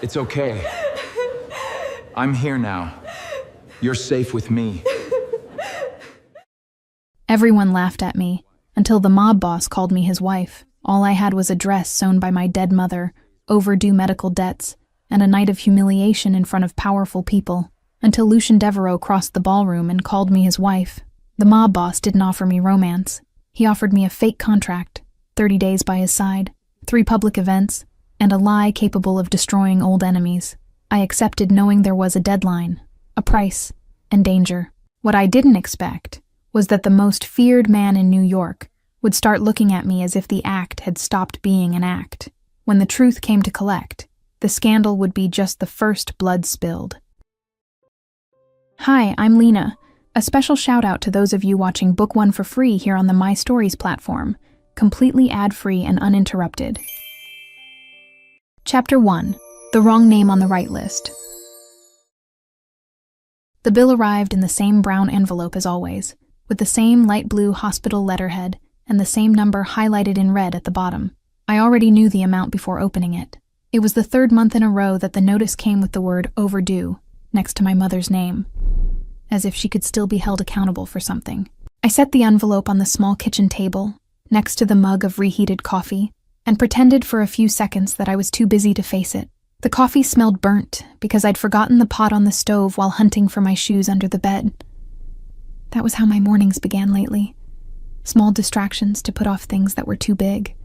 It's okay. I'm here now. You're safe with me. Everyone laughed at me, until the mob boss called me his wife. All I had was a dress sewn by my dead mother, overdue medical debts, and a night of humiliation in front of powerful people, until Lucien Devereaux crossed the ballroom and called me his wife. The mob boss didn't offer me romance. He offered me a fake contract, 30 days by his side, 3 public events, and a lie capable of destroying old enemies. I accepted knowing there was a deadline, a price, and danger. What I didn't expect was that the most feared man in New York would start looking at me as if the act had stopped being an act. When the truth came to collect, the scandal would be just the first blood spilled. Hi, I'm Lena. A special shout out to those of you watching Book 1 for free here on the My Stories platform, completely ad-free and uninterrupted. Chapter 1. The Wrong Name on the Right List. The bill arrived in the same brown envelope as always, with the same light blue hospital letterhead and the same number highlighted in red at the bottom. I already knew the amount before opening it. It was the 3rd month in a row that the notice came with the word overdue next to my mother's name, as if she could still be held accountable for something. I set the envelope on the small kitchen table, next to the mug of reheated coffee, and pretended for a few seconds that I was too busy to face it. The coffee smelled burnt because I'd forgotten the pot on the stove while hunting for my shoes under the bed. That was how my mornings began lately. Small distractions to put off things that were too big.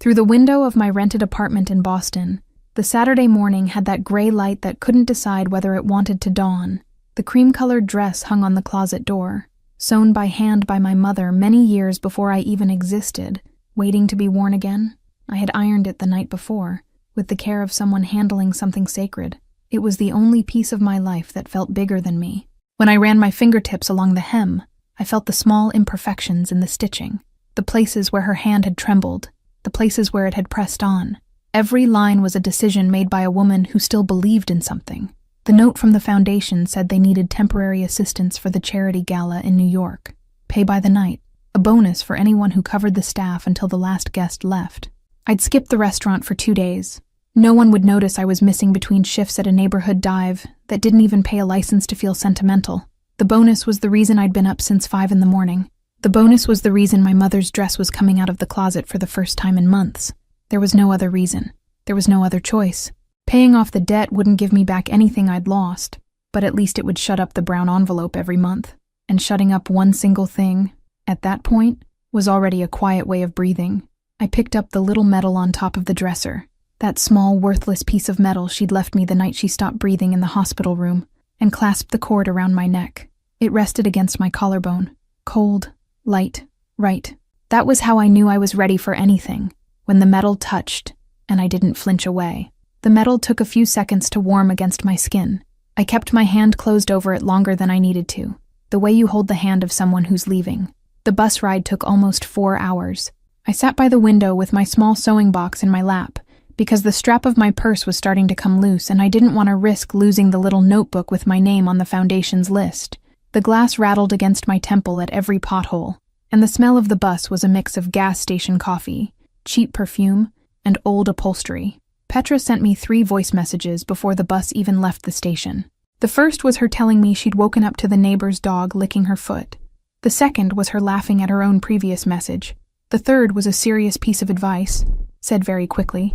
Through the window of my rented apartment in Boston, the Saturday morning had that gray light that couldn't decide whether it wanted to dawn. The cream-colored dress hung on the closet door, sewn by hand by my mother many years before I even existed, waiting to be worn again. I had ironed it the night before, with the care of someone handling something sacred. It was the only piece of my life that felt bigger than me. When I ran my fingertips along the hem, I felt the small imperfections in the stitching, the places where her hand had trembled, the places where it had pressed on. Every line was a decision made by a woman who still believed in something. The note from the foundation said they needed temporary assistance for the charity gala in New York. Pay by the night, a bonus for anyone who covered the staff until the last guest left. I'd skipped the restaurant for 2 days. No one would notice I was missing between shifts at a neighborhood dive that didn't even pay a license to feel sentimental. The bonus was the reason I'd been up since 5 in the morning. The bonus was the reason my mother's dress was coming out of the closet for the first time in months. There was no other reason. There was no other choice. Paying off the debt wouldn't give me back anything I'd lost, but at least it would shut up the brown envelope every month. And shutting up one single thing, at that point, was already a quiet way of breathing. I picked up the little medal on top of the dresser, that small, worthless piece of metal she'd left me the night she stopped breathing in the hospital room, and clasped the cord around my neck. It rested against my collarbone. Cold, light, right. That was how I knew I was ready for anything, when the metal touched, and I didn't flinch away. The metal took a few seconds to warm against my skin. I kept my hand closed over it longer than I needed to, the way you hold the hand of someone who's leaving. The bus ride took almost 4 hours. I sat by the window with my small sewing box in my lap, because the strap of my purse was starting to come loose and I didn't want to risk losing the little notebook with my name on the foundation's list. The glass rattled against my temple at every pothole, and the smell of the bus was a mix of gas station coffee, cheap perfume, and old upholstery. Petra sent me 3 voice messages before the bus even left the station. The first was her telling me she'd woken up to the neighbor's dog licking her foot. The second was her laughing at her own previous message. The third was a serious piece of advice, said very quickly,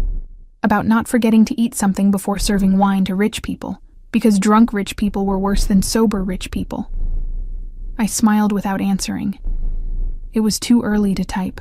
about not forgetting to eat something before serving wine to rich people, because drunk rich people were worse than sober rich people. I smiled without answering. It was too early to type.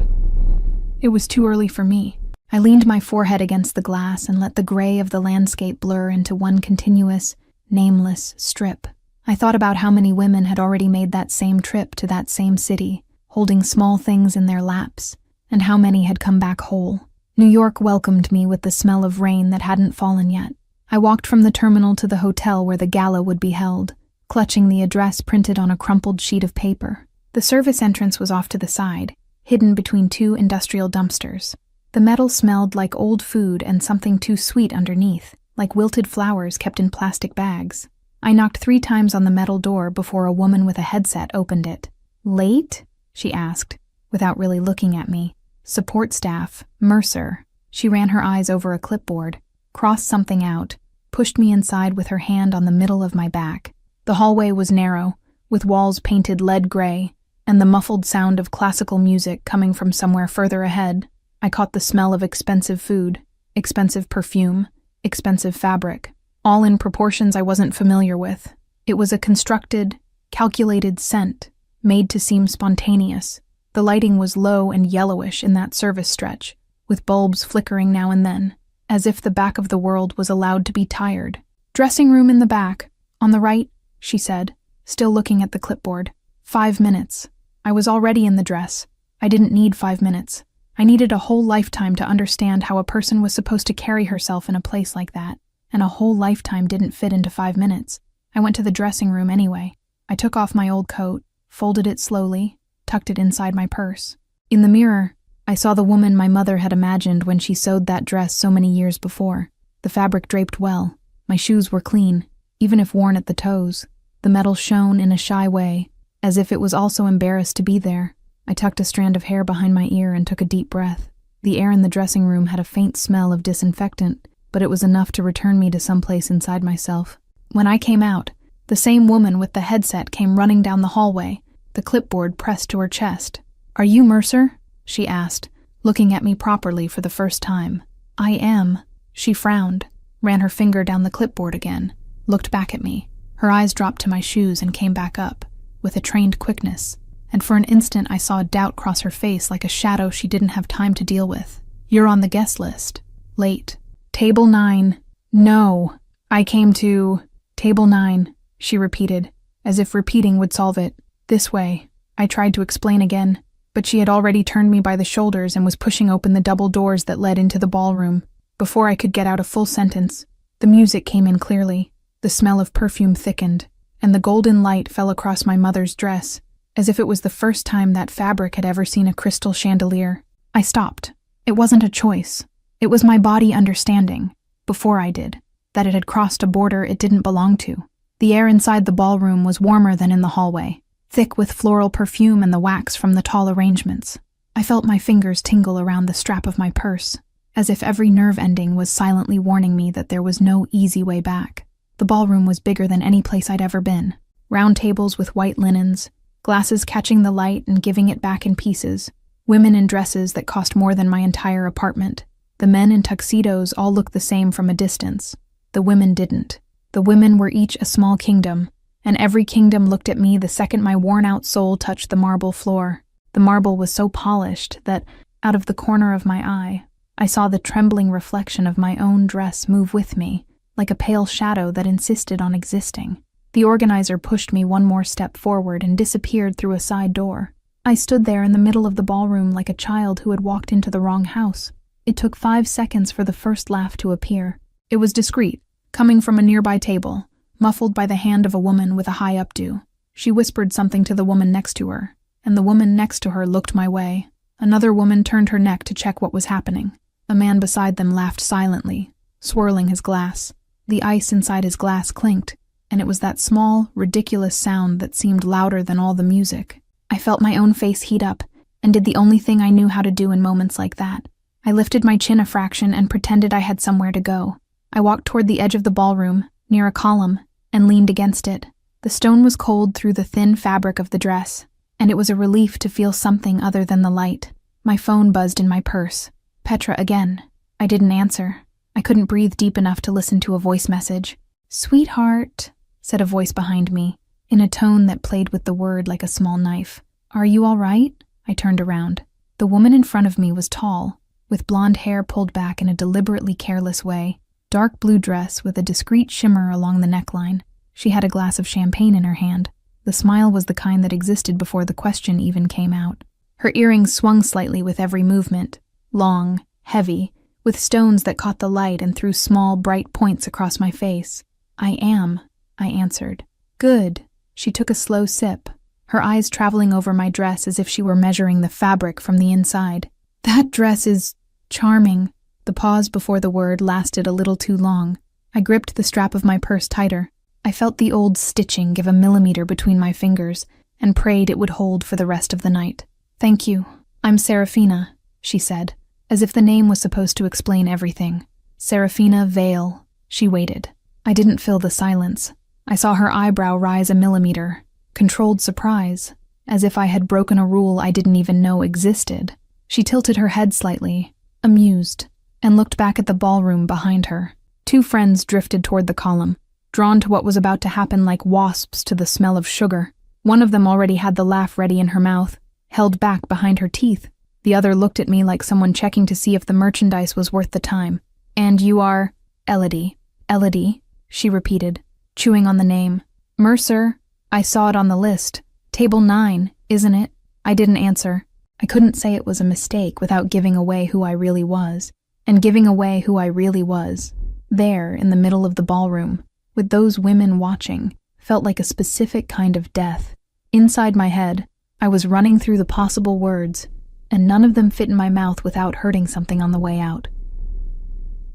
It was too early for me. I leaned my forehead against the glass and let the gray of the landscape blur into one continuous, nameless strip. I thought about how many women had already made that same trip to that same city, holding small things in their laps, and how many had come back whole. New York welcomed me with the smell of rain that hadn't fallen yet. I walked from the terminal to the hotel where the gala would be held, clutching the address printed on a crumpled sheet of paper. The service entrance was off to the side, hidden between 2 industrial dumpsters. The metal smelled like old food and something too sweet underneath, like wilted flowers kept in plastic bags. I knocked 3 times on the metal door before a woman with a headset opened it. "Late?" she asked, without really looking at me. "Support staff, Mercer." She ran her eyes over a clipboard. crossed something out, pushed me inside with her hand on the middle of my back. The hallway was narrow, with walls painted lead gray, and the muffled sound of classical music coming from somewhere further ahead. I caught the smell of expensive food, expensive perfume, expensive fabric, all in proportions I wasn't familiar with. It was a constructed, calculated scent, made to seem spontaneous. The lighting was low and yellowish in that service stretch, with bulbs flickering now and then, as if the back of the world was allowed to be tired. "Dressing room in the back, on the right," she said, still looking at the clipboard. 5 minutes. I was already in the dress. I didn't need 5 minutes. I needed a whole lifetime to understand how a person was supposed to carry herself in a place like that, and a whole lifetime didn't fit into 5 minutes. I went to the dressing room anyway. I took off my old coat, folded it slowly, tucked it inside my purse. In the mirror, I saw the woman my mother had imagined when she sewed that dress so many years before. The fabric draped well. My shoes were clean, even if worn at the toes. The metal shone in a shy way, as if it was also embarrassed to be there. I tucked a strand of hair behind my ear and took a deep breath. The air in the dressing room had a faint smell of disinfectant, but it was enough to return me to someplace inside myself. When I came out, the same woman with the headset came running down the hallway, the clipboard pressed to her chest. "Are you Mercer?" she asked, looking at me properly for the first time. "I am." She frowned, ran her finger down the clipboard again, looked back at me. Her eyes dropped to my shoes and came back up, with a trained quickness, and for an instant I saw doubt cross her face like a shadow she didn't have time to deal with. "You're on the guest list. Late. Table 9. No. I came to... Table 9, she repeated, as if repeating would solve it. "This way." I tried to explain again, but she had already turned me by the shoulders and was pushing open the double doors that led into the ballroom. Before I could get out a full sentence, the music came in clearly. The smell of perfume thickened, and the golden light fell across my mother's dress, as if it was the first time that fabric had ever seen a crystal chandelier. I stopped. It wasn't a choice. It was my body understanding, before I did, that it had crossed a border it didn't belong to. The air inside the ballroom was warmer than in the hallway, thick with floral perfume and the wax from the tall arrangements. I felt my fingers tingle around the strap of my purse, as if every nerve ending was silently warning me that there was no easy way back. The ballroom was bigger than any place I'd ever been. Round tables with white linens, glasses catching the light and giving it back in pieces, women in dresses that cost more than my entire apartment. The men in tuxedos all looked the same from a distance. The women didn't. The women were each a small kingdom, and every kingdom looked at me the second my worn-out soul touched the marble floor. The marble was so polished that, out of the corner of my eye, I saw the trembling reflection of my own dress move with me, like a pale shadow that insisted on existing. The organizer pushed me one more step forward and disappeared through a side door. I stood there in the middle of the ballroom like a child who had walked into the wrong house. It took 5 seconds for the first laugh to appear. It was discreet, coming from a nearby table, muffled by the hand of a woman with a high updo. She whispered something to the woman next to her, and the woman next to her looked my way. Another woman turned her neck to check what was happening. A man beside them laughed silently, swirling his glass. The ice inside his glass clinked, and it was that small, ridiculous sound that seemed louder than all the music. I felt my own face heat up, and did the only thing I knew how to do in moments like that. I lifted my chin a fraction and pretended I had somewhere to go. I walked toward the edge of the ballroom, near a column, and leaned against it. The stone was cold through the thin fabric of the dress, and it was a relief to feel something other than the light. My phone buzzed in my purse. Petra again. I didn't answer. I couldn't breathe deep enough to listen to a voice message. "Sweetheart," said a voice behind me, in a tone that played with the word like a small knife. "Are you all right?" I turned around. The woman in front of me was tall, with blonde hair pulled back in a deliberately careless way, dark blue dress with a discreet shimmer along the neckline. She had a glass of champagne in her hand. The smile was the kind that existed before the question even came out. Her earrings swung slightly with every movement, long, heavy, with stones that caught the light and threw small, bright points across my face. "I am," I answered. "Good." She took a slow sip, her eyes traveling over my dress as if she were measuring the fabric from the inside. "That dress is charming." The pause before the word lasted a little too long. I gripped the strap of my purse tighter. I felt the old stitching give a millimeter between my fingers and prayed it would hold for the rest of the night. "Thank you. I'm Serafina," she said, as if the name was supposed to explain everything. Serafina Vale. She waited. I didn't fill the silence. I saw her eyebrow rise a millimeter. Controlled surprise, as if I had broken a rule I didn't even know existed. She tilted her head slightly, amused, and looked back at the ballroom behind her. Two friends drifted toward the column, drawn to what was about to happen like wasps to the smell of sugar. One of them already had the laugh ready in her mouth, held back behind her teeth. The other looked at me like someone checking to see if the merchandise was worth the time. "And you are Elodie." "Elodie," she repeated, chewing on the name. "Mercer, I saw it on the list. Table 9, isn't it?" I didn't answer. I couldn't say it was a mistake without giving away who I really was. And giving away who I really was, there in the middle of the ballroom, with those women watching, felt like a specific kind of death. Inside my head, I was running through the possible words, and none of them fit in my mouth without hurting something on the way out.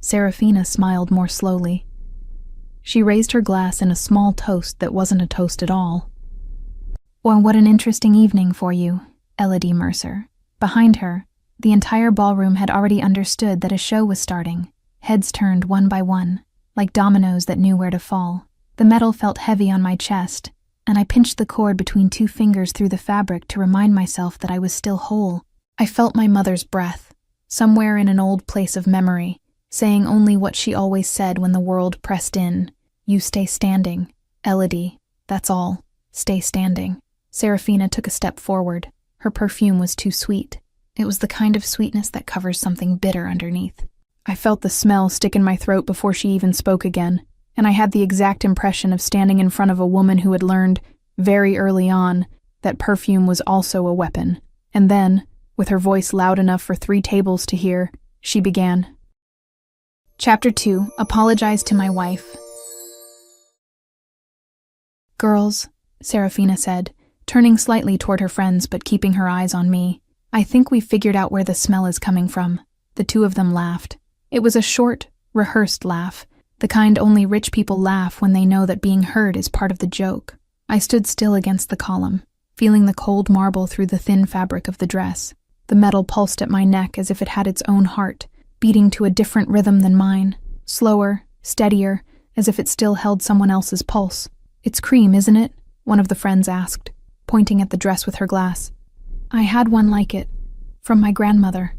Serafina smiled more slowly. She raised her glass in a small toast that wasn't a toast at all. "Well, what an interesting evening for you, Elodie Mercer." Behind her, the entire ballroom had already understood that a show was starting. Heads turned one by one, like dominoes that knew where to fall. The metal felt heavy on my chest, and I pinched the cord between two fingers through the fabric to remind myself that I was still whole. I felt my mother's breath, somewhere in an old place of memory, saying only what she always said when the world pressed in. "You stay standing, Elodie. That's all. Stay standing." Serafina took a step forward. Her perfume was too sweet. It was the kind of sweetness that covers something bitter underneath. I felt the smell stick in my throat before she even spoke again, and I had the exact impression of standing in front of a woman who had learned, very early on, that perfume was also a weapon. And then, with her voice loud enough for 3 tables to hear, she began. Chapter 2, Apologize to My Wife. "Girls," Serafina said, turning slightly toward her friends but keeping her eyes on me, "I think we've figured out where the smell is coming from." The two of them laughed. It was a short, rehearsed laugh, the kind only rich people laugh when they know that being heard is part of the joke. I stood still against the column, feeling the cold marble through the thin fabric of the dress. The metal pulsed at my neck as if it had its own heart, beating to a different rhythm than mine, slower, steadier, as if it still held someone else's pulse. "It's cream, isn't it?" one of the friends asked, pointing at the dress with her glass. "I had one like it, from my grandmother."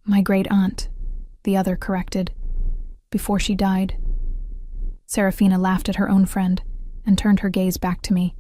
"My great-aunt," the other corrected, "before she died." Serafina laughed at her own friend and turned her gaze back to me,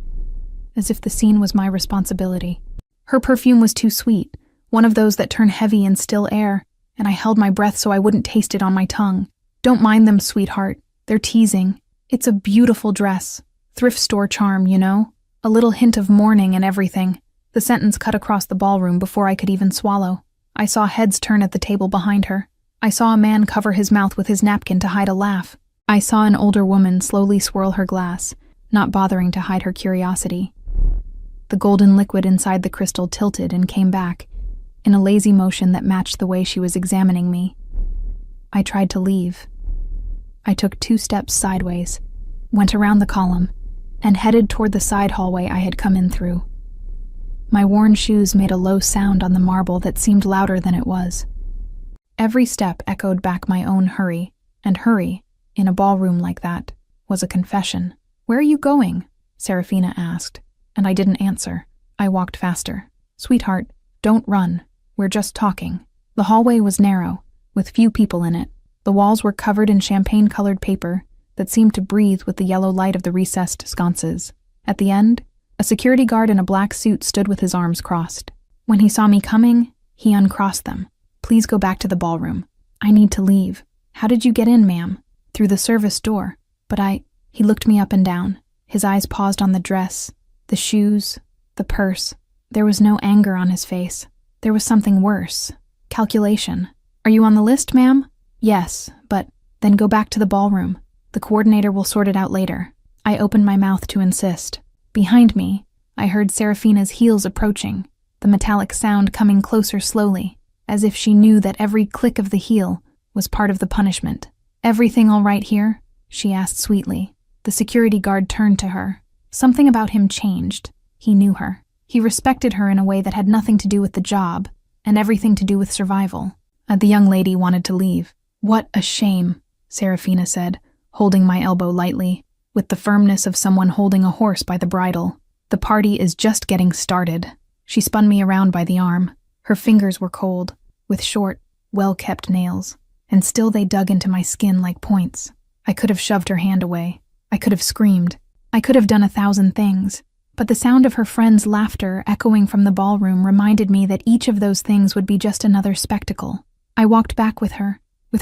as if the scene was my responsibility. Her perfume was too sweet, one of those that turn heavy in still air, and I held my breath so I wouldn't taste it on my tongue. "Don't mind them, sweetheart. They're teasing. It's a beautiful dress. Thrift store charm, you know? A little hint of mourning and everything." The sentence cut across the ballroom before I could even swallow. I saw heads turn at the table behind her. I saw a man cover his mouth with his napkin to hide a laugh. I saw an older woman slowly swirl her glass, not bothering to hide her curiosity. The golden liquid inside the crystal tilted and came back, in a lazy motion that matched the way she was examining me. I tried to leave. I took 2 steps sideways, went around the column, and headed toward the side hallway I had come in through. My worn shoes made a low sound on the marble that seemed louder than it was. Every step echoed back my own hurry, and hurry, in a ballroom like that, was a confession. "Where are you going?" Serafina asked, and I didn't answer. I walked faster. "Sweetheart, don't run. We're just talking." The hallway was narrow, with few people in it. The walls were covered in champagne-colored paper that seemed to breathe with the yellow light of the recessed sconces. At the end, a security guard in a black suit stood with his arms crossed. When he saw me coming, he uncrossed them. "Please go back to the ballroom. I need to leave." "How did you get in, ma'am?" "Through the service door." "But He looked me up and down. His eyes paused on the dress, the shoes, the purse. There was no anger on his face. There was something worse. Calculation. "Are you on the list, ma'am?" "Yes, but..." "Then go back to the ballroom. The coordinator will sort it out later." I opened my mouth to insist. Behind me, I heard Serafina's heels approaching, the metallic sound coming closer slowly, as if she knew that every click of the heel was part of the punishment. "Everything all right here?" she asked sweetly. The security guard turned to her. Something about him changed. He knew her. He respected her in a way that had nothing to do with the job, and everything to do with survival. The young lady wanted to leave. "What a shame," Serafina said, holding my elbow lightly, with the firmness of someone holding a horse by the bridle. "The party is just getting started." She spun me around by the arm. Her fingers were cold, with short, well-kept nails, and still they dug into my skin like points. I could have shoved her hand away. I could have screamed. I could have done 1,000 things. But the sound of her friend's laughter echoing from the ballroom reminded me that each of those things would be just another spectacle. I walked back with her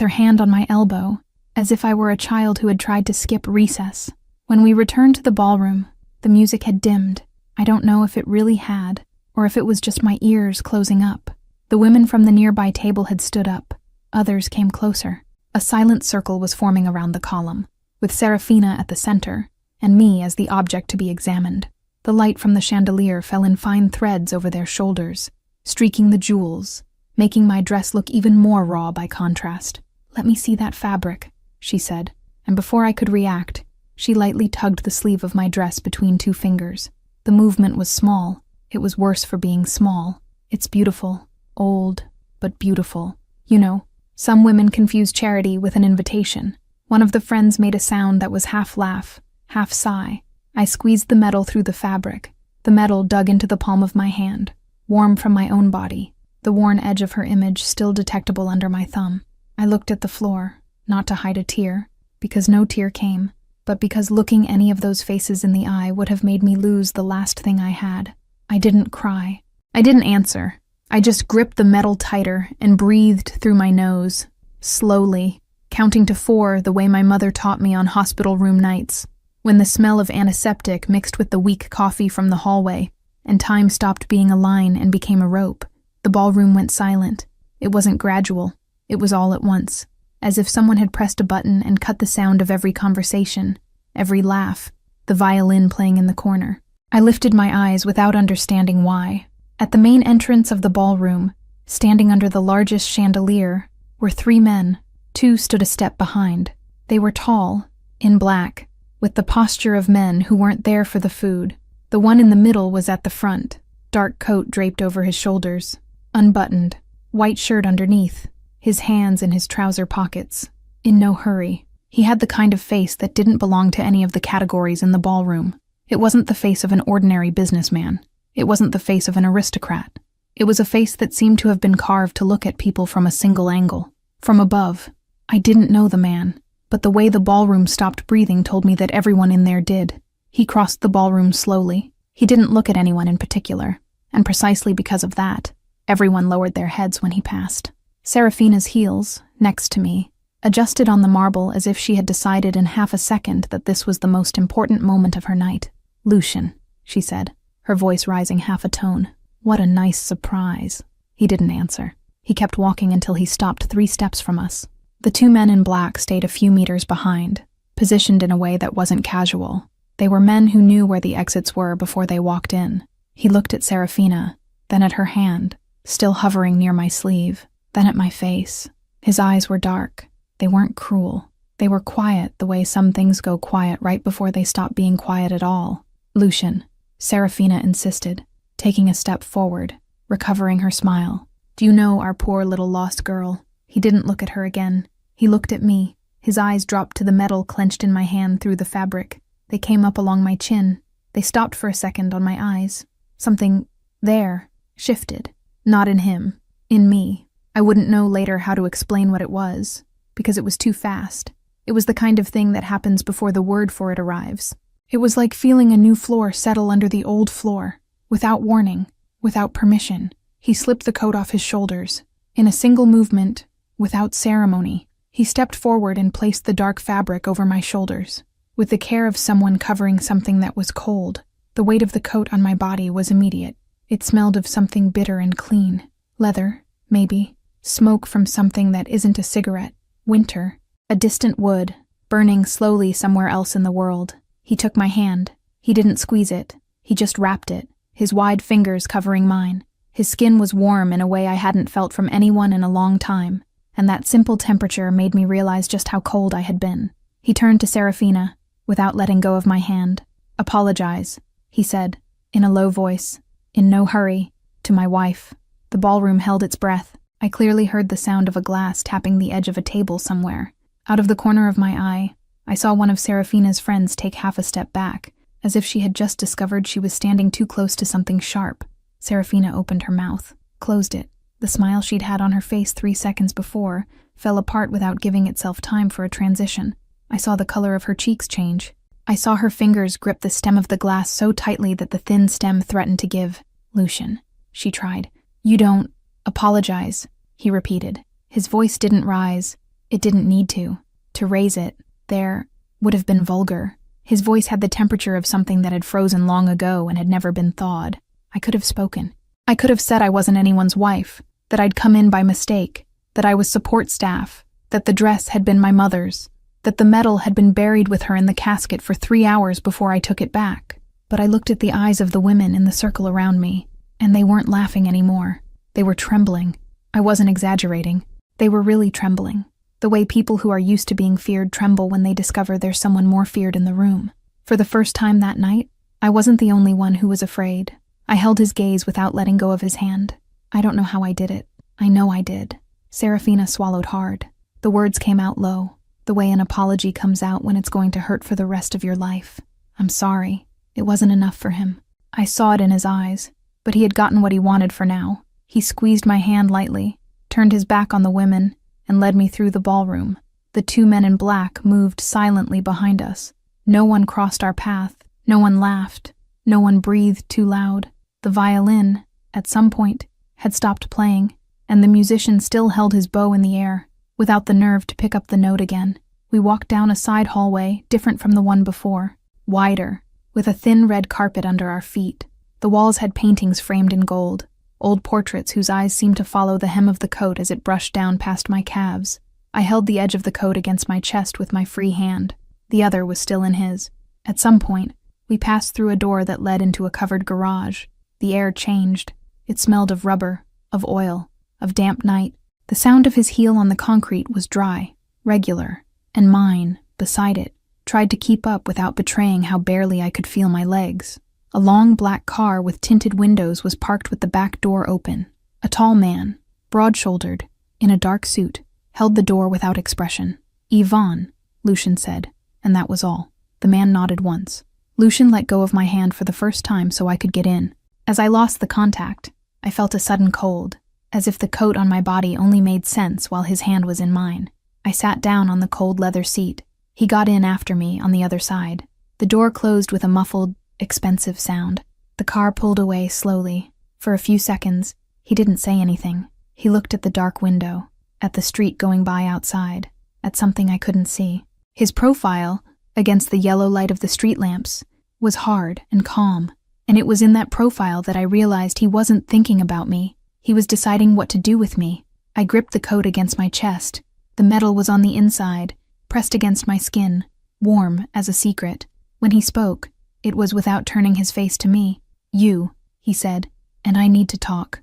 hand on my elbow, as if I were a child who had tried to skip recess. When we returned to the ballroom, the music had dimmed. I don't know if it really had, or if it was just my ears closing up. The women from the nearby table had stood up. Others came closer. A silent circle was forming around the column, with Serafina at the center, and me as the object to be examined. The light from the chandelier fell in fine threads over their shoulders, streaking the jewels, making my dress look even more raw by contrast. "Let me see that fabric," she said, and before I could react, she lightly tugged the sleeve of my dress between 2 fingers. The movement was small. It was worse for being small. It's beautiful, old, but beautiful. You know, some women confuse charity with an invitation. One of the friends made a sound that was half laugh, half sigh. I squeezed the metal through the fabric. The metal dug into the palm of my hand, warm from my own body, the worn edge of her image still detectable under my thumb. I looked at the floor, not to hide a tear, because no tear came, but because looking any of those faces in the eye would have made me lose the last thing I had. I didn't cry. I didn't answer. I just gripped the metal tighter and breathed through my nose, slowly, counting to 4 the way my mother taught me on hospital room nights, when the smell of antiseptic mixed with the weak coffee from the hallway, and time stopped being a line and became a rope. The ballroom went silent. It wasn't gradual. It was all at once, as if someone had pressed a button and cut the sound of every conversation, every laugh, the violin playing in the corner. I lifted my eyes without understanding why. At the main entrance of the ballroom, standing under the largest chandelier, were 3 men. 2 stood a step behind. They were tall, in black, with the posture of men who weren't there for the food. The one in the middle was at the front, dark coat draped over his shoulders, unbuttoned, white shirt underneath, his hands in his trouser pockets, in no hurry. He had the kind of face that didn't belong to any of the categories in the ballroom. It wasn't the face of an ordinary businessman. It wasn't the face of an aristocrat. It was a face that seemed to have been carved to look at people from a single angle, from above. I didn't know the man, but the way the ballroom stopped breathing told me that everyone in there did. He crossed the ballroom slowly. He didn't look at anyone in particular, and precisely because of that, everyone lowered their heads when he passed. Serafina's heels, next to me, adjusted on the marble as if she had decided in half a second that this was the most important moment of her night. "Lucian," she said, her voice rising half a tone. "What a nice surprise." He didn't answer. He kept walking until he stopped 3 steps from us. The 2 men in black stayed a few meters behind, positioned in a way that wasn't casual. They were men who knew where the exits were before they walked in. He looked at Serafina, then at her hand, still hovering near my sleeve, then at my face. His eyes were dark. They weren't cruel. They were quiet the way some things go quiet right before they stop being quiet at all. "Lucian," Serafina insisted, taking a step forward, recovering her smile. "Do you know our poor little lost girl?" He didn't look at her again. He looked at me. His eyes dropped to the metal clenched in my hand through the fabric. They came up along my chin. They stopped for a second on my eyes. Something there shifted. Not in him. In me. I wouldn't know later how to explain what it was, because it was too fast. It was the kind of thing that happens before the word for it arrives. It was like feeling a new floor settle under the old floor, without warning, without permission. He slipped the coat off his shoulders. In a single movement, without ceremony, he stepped forward and placed the dark fabric over my shoulders. With the care of someone covering something that was cold, the weight of the coat on my body was immediate. It smelled of something bitter and clean. Leather, maybe. Smoke from something that isn't a cigarette. Winter. A distant wood, burning slowly somewhere else in the world. He took my hand. He didn't squeeze it. He just wrapped it, his wide fingers covering mine. His skin was warm in a way I hadn't felt from anyone in a long time, and that simple temperature made me realize just how cold I had been. He turned to Serafina, without letting go of my hand. "Apologize," he said, in a low voice, in no hurry, to my wife. The ballroom held its breath. I clearly heard the sound of a glass tapping the edge of a table somewhere. Out of the corner of my eye, I saw one of Serafina's friends take half a step back, as if she had just discovered she was standing too close to something sharp. Serafina opened her mouth, closed it. The smile she'd had on her face 3 seconds before fell apart without giving itself time for a transition. I saw the color of her cheeks change. I saw her fingers grip the stem of the glass so tightly that the thin stem threatened to give. "Lucian," she tried. "You don't apologize," he repeated. His voice didn't rise. It didn't need to. To raise it, there, would have been vulgar. His voice had the temperature of something that had frozen long ago and had never been thawed. I could have spoken. I could have said I wasn't anyone's wife, that I'd come in by mistake, that I was support staff, that the dress had been my mother's, that the medal had been buried with her in the casket for 3 hours before I took it back. But I looked at the eyes of the women in the circle around me, and they weren't laughing anymore. They were trembling. I wasn't exaggerating. They were really trembling. The way people who are used to being feared tremble when they discover there's someone more feared in the room. For the first time that night, I wasn't the only one who was afraid. I held his gaze without letting go of his hand. I don't know how I did it. I know I did. Serafina swallowed hard. The words came out low, the way an apology comes out when it's going to hurt for the rest of your life. "I'm sorry." It wasn't enough for him. I saw it in his eyes, but he had gotten what he wanted for now. He squeezed my hand lightly, turned his back on the women, and led me through the ballroom. The 2 men in black moved silently behind us. No one crossed our path. No one laughed. No one breathed too loud. The violin, at some point, had stopped playing, and the musician still held his bow in the air, without the nerve to pick up the note again. We walked down a side hallway, different from the one before, wider, with a thin red carpet under our feet. The walls had paintings framed in gold, old portraits whose eyes seemed to follow the hem of the coat as it brushed down past my calves. I held the edge of the coat against my chest with my free hand. The other was still in his. At some point, we passed through a door that led into a covered garage. The air changed. It smelled of rubber, of oil, of damp night. The sound of his heel on the concrete was dry, regular, and mine, beside it, tried to keep up without betraying how barely I could feel my legs. A long black car with tinted windows was parked with the back door open. A tall man, broad-shouldered, in a dark suit, held the door without expression. "Yvonne," Lucian said, and that was all. The man nodded once. Lucian let go of my hand for the first time so I could get in. As I lost the contact, I felt a sudden cold, as if the coat on my body only made sense while his hand was in mine. I sat down on the cold leather seat. He got in after me on the other side. The door closed with a muffled, expensive sound. The car pulled away slowly. For a few seconds, he didn't say anything. He looked at the dark window, at the street going by outside, at something I couldn't see. His profile, against the yellow light of the street lamps, was hard and calm, and it was in that profile that I realized he wasn't thinking about me. He was deciding what to do with me. I gripped the coat against my chest. The metal was on the inside, pressed against my skin, warm as a secret. When he spoke, it was without turning his face to me. "You," he said, "and I need to talk."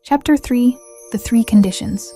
Chapter 3: The 3 Conditions.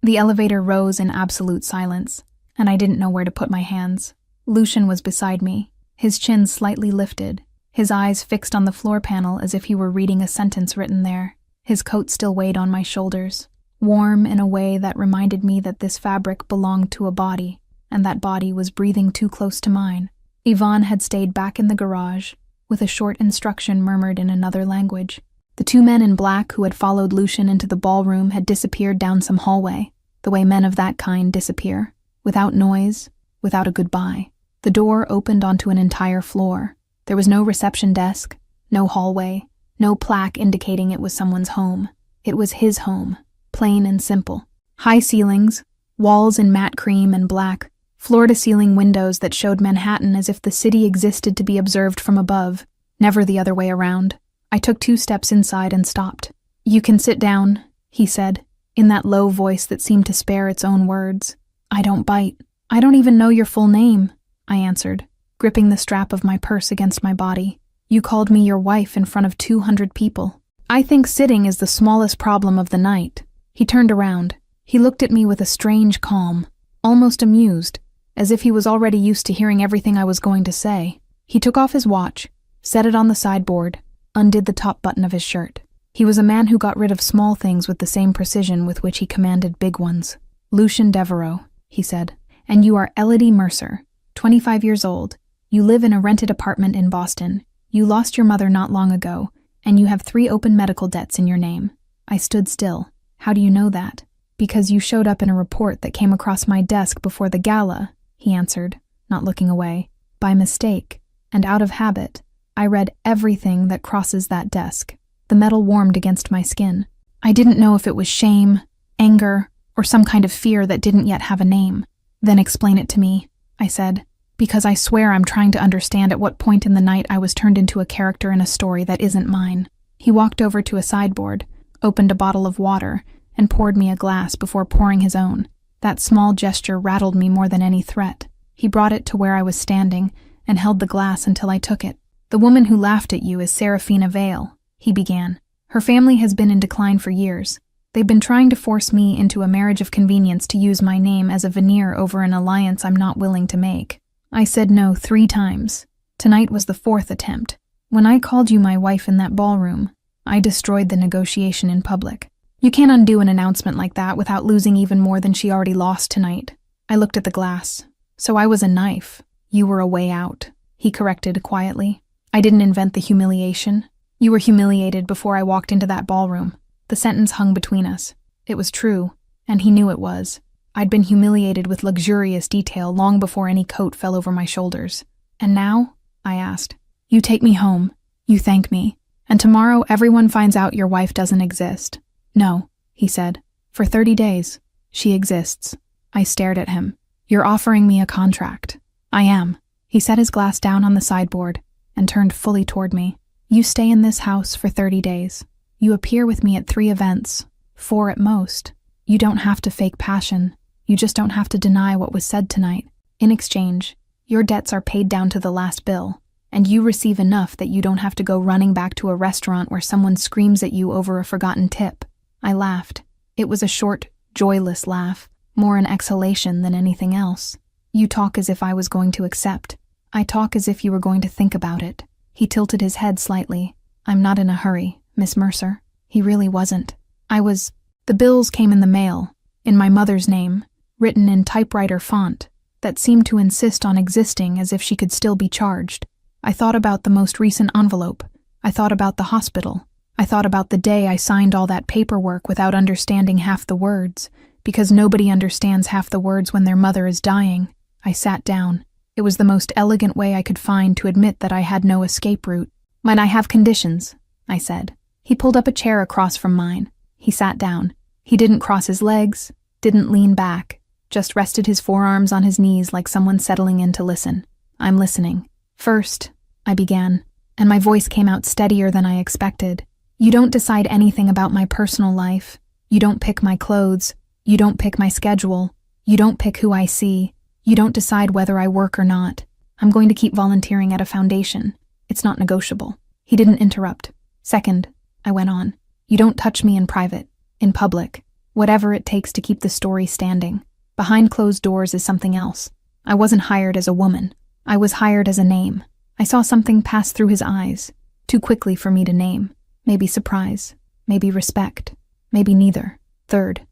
The elevator rose in absolute silence, and I didn't know where to put my hands. Lucian was beside me, his chin slightly lifted, his eyes fixed on the floor panel as if he were reading a sentence written there. His coat still weighed on my shoulders, warm in a way that reminded me that this fabric belonged to a body, and that body was breathing too close to mine. Yvonne had stayed back in the garage, with a short instruction murmured in another language. The 2 men in black who had followed Lucian into the ballroom had disappeared down some hallway, the way men of that kind disappear, without noise, without a goodbye. The door opened onto an entire floor. There was no reception desk, no hallway, no plaque indicating it was someone's home. It was his home, plain and simple. High ceilings, walls in matte cream and black, floor-to-ceiling windows that showed Manhattan as if the city existed to be observed from above, never the other way around. I took 2 steps inside and stopped. "You can sit down," he said, in that low voice that seemed to spare its own words. "I don't bite." "I don't even know your full name," I answered, gripping the strap of my purse against my body. "You called me your wife in front of 200 people. I think sitting is the smallest problem of the night." He turned around. He looked at me with a strange calm, almost amused, as if he was already used to hearing everything I was going to say. He took off his watch, set it on the sideboard, undid the top button of his shirt. He was a man who got rid of small things with the same precision with which he commanded big ones. "Lucien Devereaux," he said, "and you are Elodie Mercer, 25 years old. You live in a rented apartment in Boston. You lost your mother not long ago, and you have 3 open medical debts in your name." I stood still. "How do you know that?" "Because you showed up in a report that came across my desk before the gala," he answered, not looking away. "By mistake, and out of habit, I read everything that crosses that desk." The metal warmed against my skin. I didn't know if it was shame, anger, or some kind of fear that didn't yet have a name. "Then explain it to me," I said, "because I swear I'm trying to understand at what point in the night I was turned into a character in a story that isn't mine." He walked over to a sideboard, opened a bottle of water, and poured me a glass before pouring his own. That small gesture rattled me more than any threat. He brought it to where I was standing and held the glass until I took it. "The woman who laughed at you is Seraphina Vale," he began. "Her family has been in decline for years. They've been trying to force me into a marriage of convenience to use my name as a veneer over an alliance I'm not willing to make. I said no 3 times. Tonight was the 4th attempt. When I called you my wife in that ballroom, I destroyed the negotiation in public. You can't undo an announcement like that without losing even more than she already lost tonight." I looked at the glass. "So I was a knife. You were a way out," he corrected quietly. "I didn't invent the humiliation. You were humiliated before I walked into that ballroom." The sentence hung between us. It was true, and he knew it was. I'd been humiliated with luxurious detail long before any coat fell over my shoulders. "And now?" I asked. "You take me home. You thank me. And tomorrow everyone finds out your wife doesn't exist." "No," he said. "For 30 days. She exists." I stared at him. "You're offering me a contract." "I am." He set his glass down on the sideboard and turned fully toward me. "You stay in this house for 30 days. You appear with me at 3 events, 4 at most. You don't have to fake passion. You just don't have to deny what was said tonight. In exchange, your debts are paid down to the last bill, and you receive enough that you don't have to go running back to a restaurant where someone screams at you over a forgotten tip." I laughed. It was a short, joyless laugh, more an exhalation than anything else. "You talk as if I was going to accept. I talk as if you were going to think about it." He tilted his head slightly. "I'm not in a hurry, Miss Mercer." He really wasn't. The bills came in the mail, in my mother's name, written in typewriter font, that seemed to insist on existing as if she could still be charged. I thought about the most recent envelope. I thought about the hospital. I thought about the day I signed all that paperwork without understanding half the words, because nobody understands half the words when their mother is dying. I sat down. It was the most elegant way I could find to admit that I had no escape route. "Might I have conditions?" I said. He pulled up a chair across from mine. He sat down. He didn't cross his legs, didn't lean back, just rested his forearms on his knees like someone settling in to listen. "I'm listening." "First," I began, and my voice came out steadier than I expected. "You don't decide anything about my personal life. You don't pick my clothes. You don't pick my schedule. You don't pick who I see. You don't decide whether I work or not. I'm going to keep volunteering at a foundation. It's not negotiable." He didn't interrupt. "Second," I went on, "you don't touch me in private, in public, whatever it takes to keep the story standing. Behind closed doors is something else. I wasn't hired as a woman. I was hired as a name." I saw something pass through his eyes, too quickly for me to name. Maybe surprise, maybe respect, maybe neither. Third,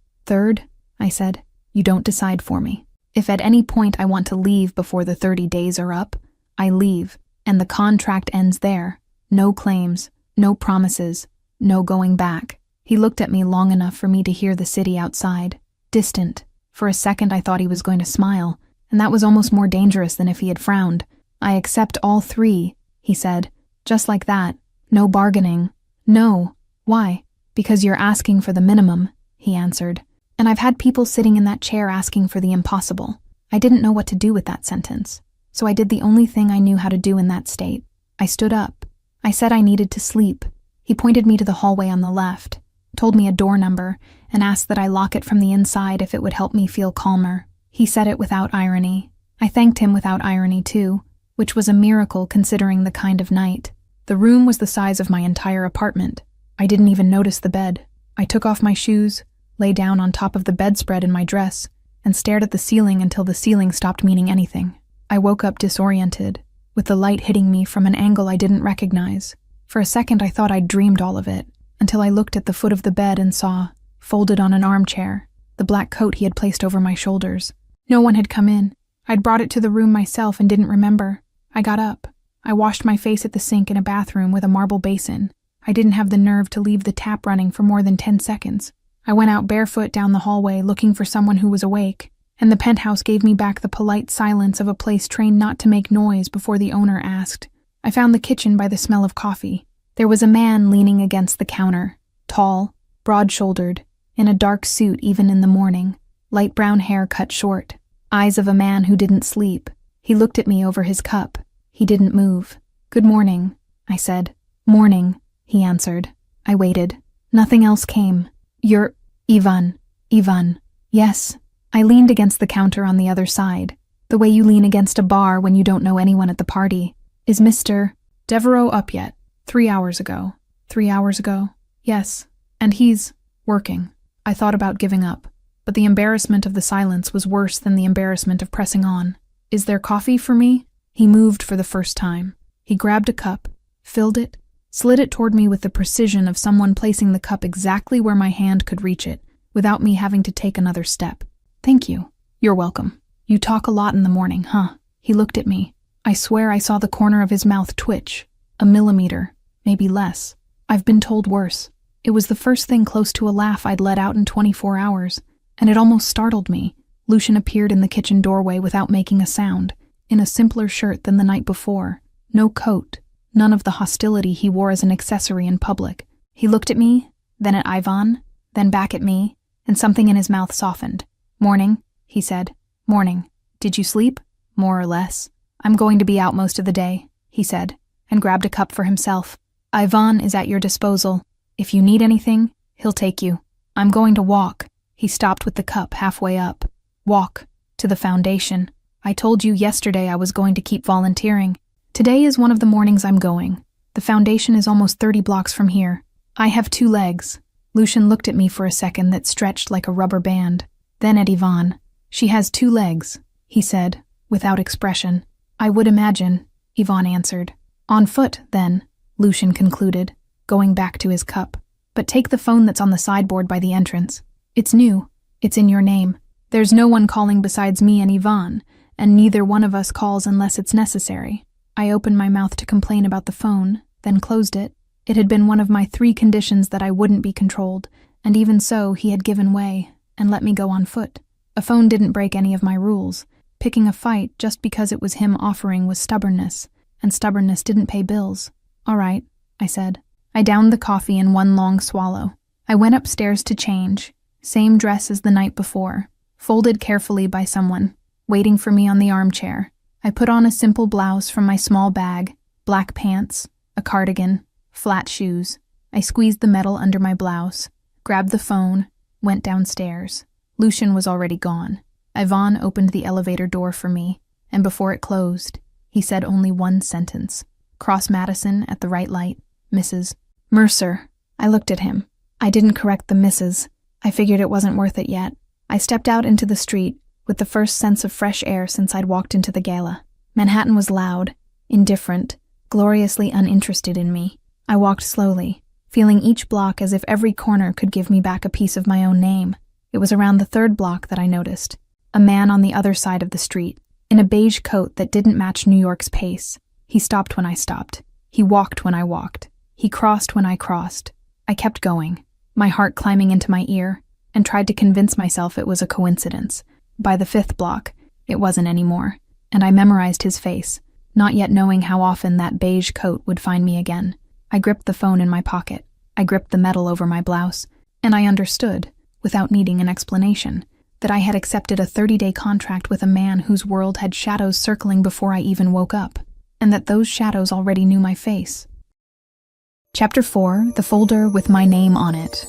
I said, "you don't decide for me. If at any point I want to leave before the 30 days are up, I leave, and the contract ends there. No claims, no promises, no going back." He looked at me long enough for me to hear the city outside, distant. For a second I thought he was going to smile, and that was almost more dangerous than if he had frowned. "I accept all 3, he said, just like that. No bargaining. "No. Why?" "Because you're asking for the minimum," he answered. And I've had people sitting in that chair asking for the impossible. I didn't know what to do with that sentence, so I did the only thing I knew how to do in that state. I stood up. I said I needed to sleep. He pointed me to the hallway on the left, told me a door number, and asked that I lock it from the inside if it would help me feel calmer. He said it without irony. I thanked him without irony too, which was a miracle considering the kind of night. The room was the size of my entire apartment. I didn't even notice the bed. I took off my shoes, lay down on top of the bedspread in my dress, and stared at the ceiling until the ceiling stopped meaning anything. I woke up disoriented, with the light hitting me from an angle I didn't recognize. For a second I thought I'd dreamed all of it. until I looked at the foot of the bed and saw, folded on an armchair, the black coat he had placed over my shoulders. No one had come in. I'd brought it to the room myself and didn't remember. I got up. I washed my face at the sink in a bathroom with a marble basin. I didn't have the nerve to leave the tap running for more than 10 seconds. I went out barefoot down the hallway looking for someone who was awake, and the penthouse gave me back the polite silence of a place trained not to make noise before the owner asked. I found the kitchen by the smell of coffee. There was a man leaning against the counter, tall, broad-shouldered, in a dark suit even in the morning, light brown hair cut short, eyes of a man who didn't sleep. He looked at me over his cup. He didn't move. "Good morning," I said. "Morning," he answered. I waited. Nothing else came. "You're Ivan." "Ivan." "Yes." I leaned against the counter on the other side, the way you lean against a bar when you don't know anyone at the party. "Is Mr. Devereaux up yet?" 3 hours ago." 3 hours ago? "Yes. And he's working." I thought about giving up, but the embarrassment of the silence was worse than the embarrassment of pressing on. "Is there coffee for me?" He moved for the first time. He grabbed a cup, filled it, slid it toward me with the precision of someone placing the cup exactly where my hand could reach it, without me having to take another step. "Thank you." "You're welcome. You talk a lot in the morning, huh?" He looked at me. I swear I saw the corner of his mouth twitch. A millimeter, maybe less. I've been told worse. It was the first thing close to a laugh I'd let out in 24 hours, and it almost startled me. Lucian appeared in the kitchen doorway without making a sound, in a simpler shirt than the night before. No coat, none of the hostility he wore as an accessory in public. He looked at me, then at Ivan, then back at me, and something in his mouth softened. "Morning," he said. "Morning. Did you sleep?" "More or less." "I'm going to be out most of the day," he said, and grabbed a cup for himself. "Ivan is at your disposal. If you need anything, he'll take you." "I'm going to walk." He stopped with the cup halfway up. "Walk. To the foundation. I told you yesterday I was going to keep volunteering. Today is one of the mornings I'm going. The foundation is almost 30 blocks from here. I have 2 legs." Lucian looked at me for a second that stretched like a rubber band. Then at Ivan. "She has 2 legs," he said, without expression. "I would imagine," Ivan answered. "On foot, then," Lucian concluded, going back to his cup. "But take the phone that's on the sideboard by the entrance. It's new. It's in your name. There's no one calling besides me and Ivan, and neither one of us calls unless it's necessary." I opened my mouth to complain about the phone, then closed it. It had been one of my 3 conditions that I wouldn't be controlled, and even so he had given way and let me go on foot. A phone didn't break any of my rules. Picking a fight just because it was him offering was stubbornness, and stubbornness didn't pay bills. "All right," I said. I downed the coffee in one long swallow. I went upstairs to change, same dress as the night before, folded carefully by someone, waiting for me on the armchair. I put on a simple blouse from my small bag, black pants, a cardigan, flat shoes. I squeezed the metal under my blouse, grabbed the phone, went downstairs. Lucian was already gone. Ivan opened the elevator door for me, and before it closed, he said only one sentence. "Cross Madison at the right light, Mrs. Mercer." I looked at him. I didn't correct the Mrs. I figured it wasn't worth it yet. I stepped out into the street, with the first sense of fresh air since I'd walked into the gala. Manhattan was loud, indifferent, gloriously uninterested in me. I walked slowly, feeling each block as if every corner could give me back a piece of my own name. It was around the 3rd block that I noticed. A man on the other side of the street, in a beige coat that didn't match New York's pace. He stopped when I stopped. He walked when I walked. He crossed when I crossed. I kept going, my heart climbing into my ear, and tried to convince myself it was a coincidence. By the 5th block, it wasn't anymore, and I memorized his face, not yet knowing how often that beige coat would find me again. I gripped the phone in my pocket. I gripped the metal over my blouse, and I understood, without needing an explanation, that I had accepted a 30-day contract with a man whose world had shadows circling before I even woke up, and that those shadows already knew my face. Chapter 4, The Folder with My Name on It.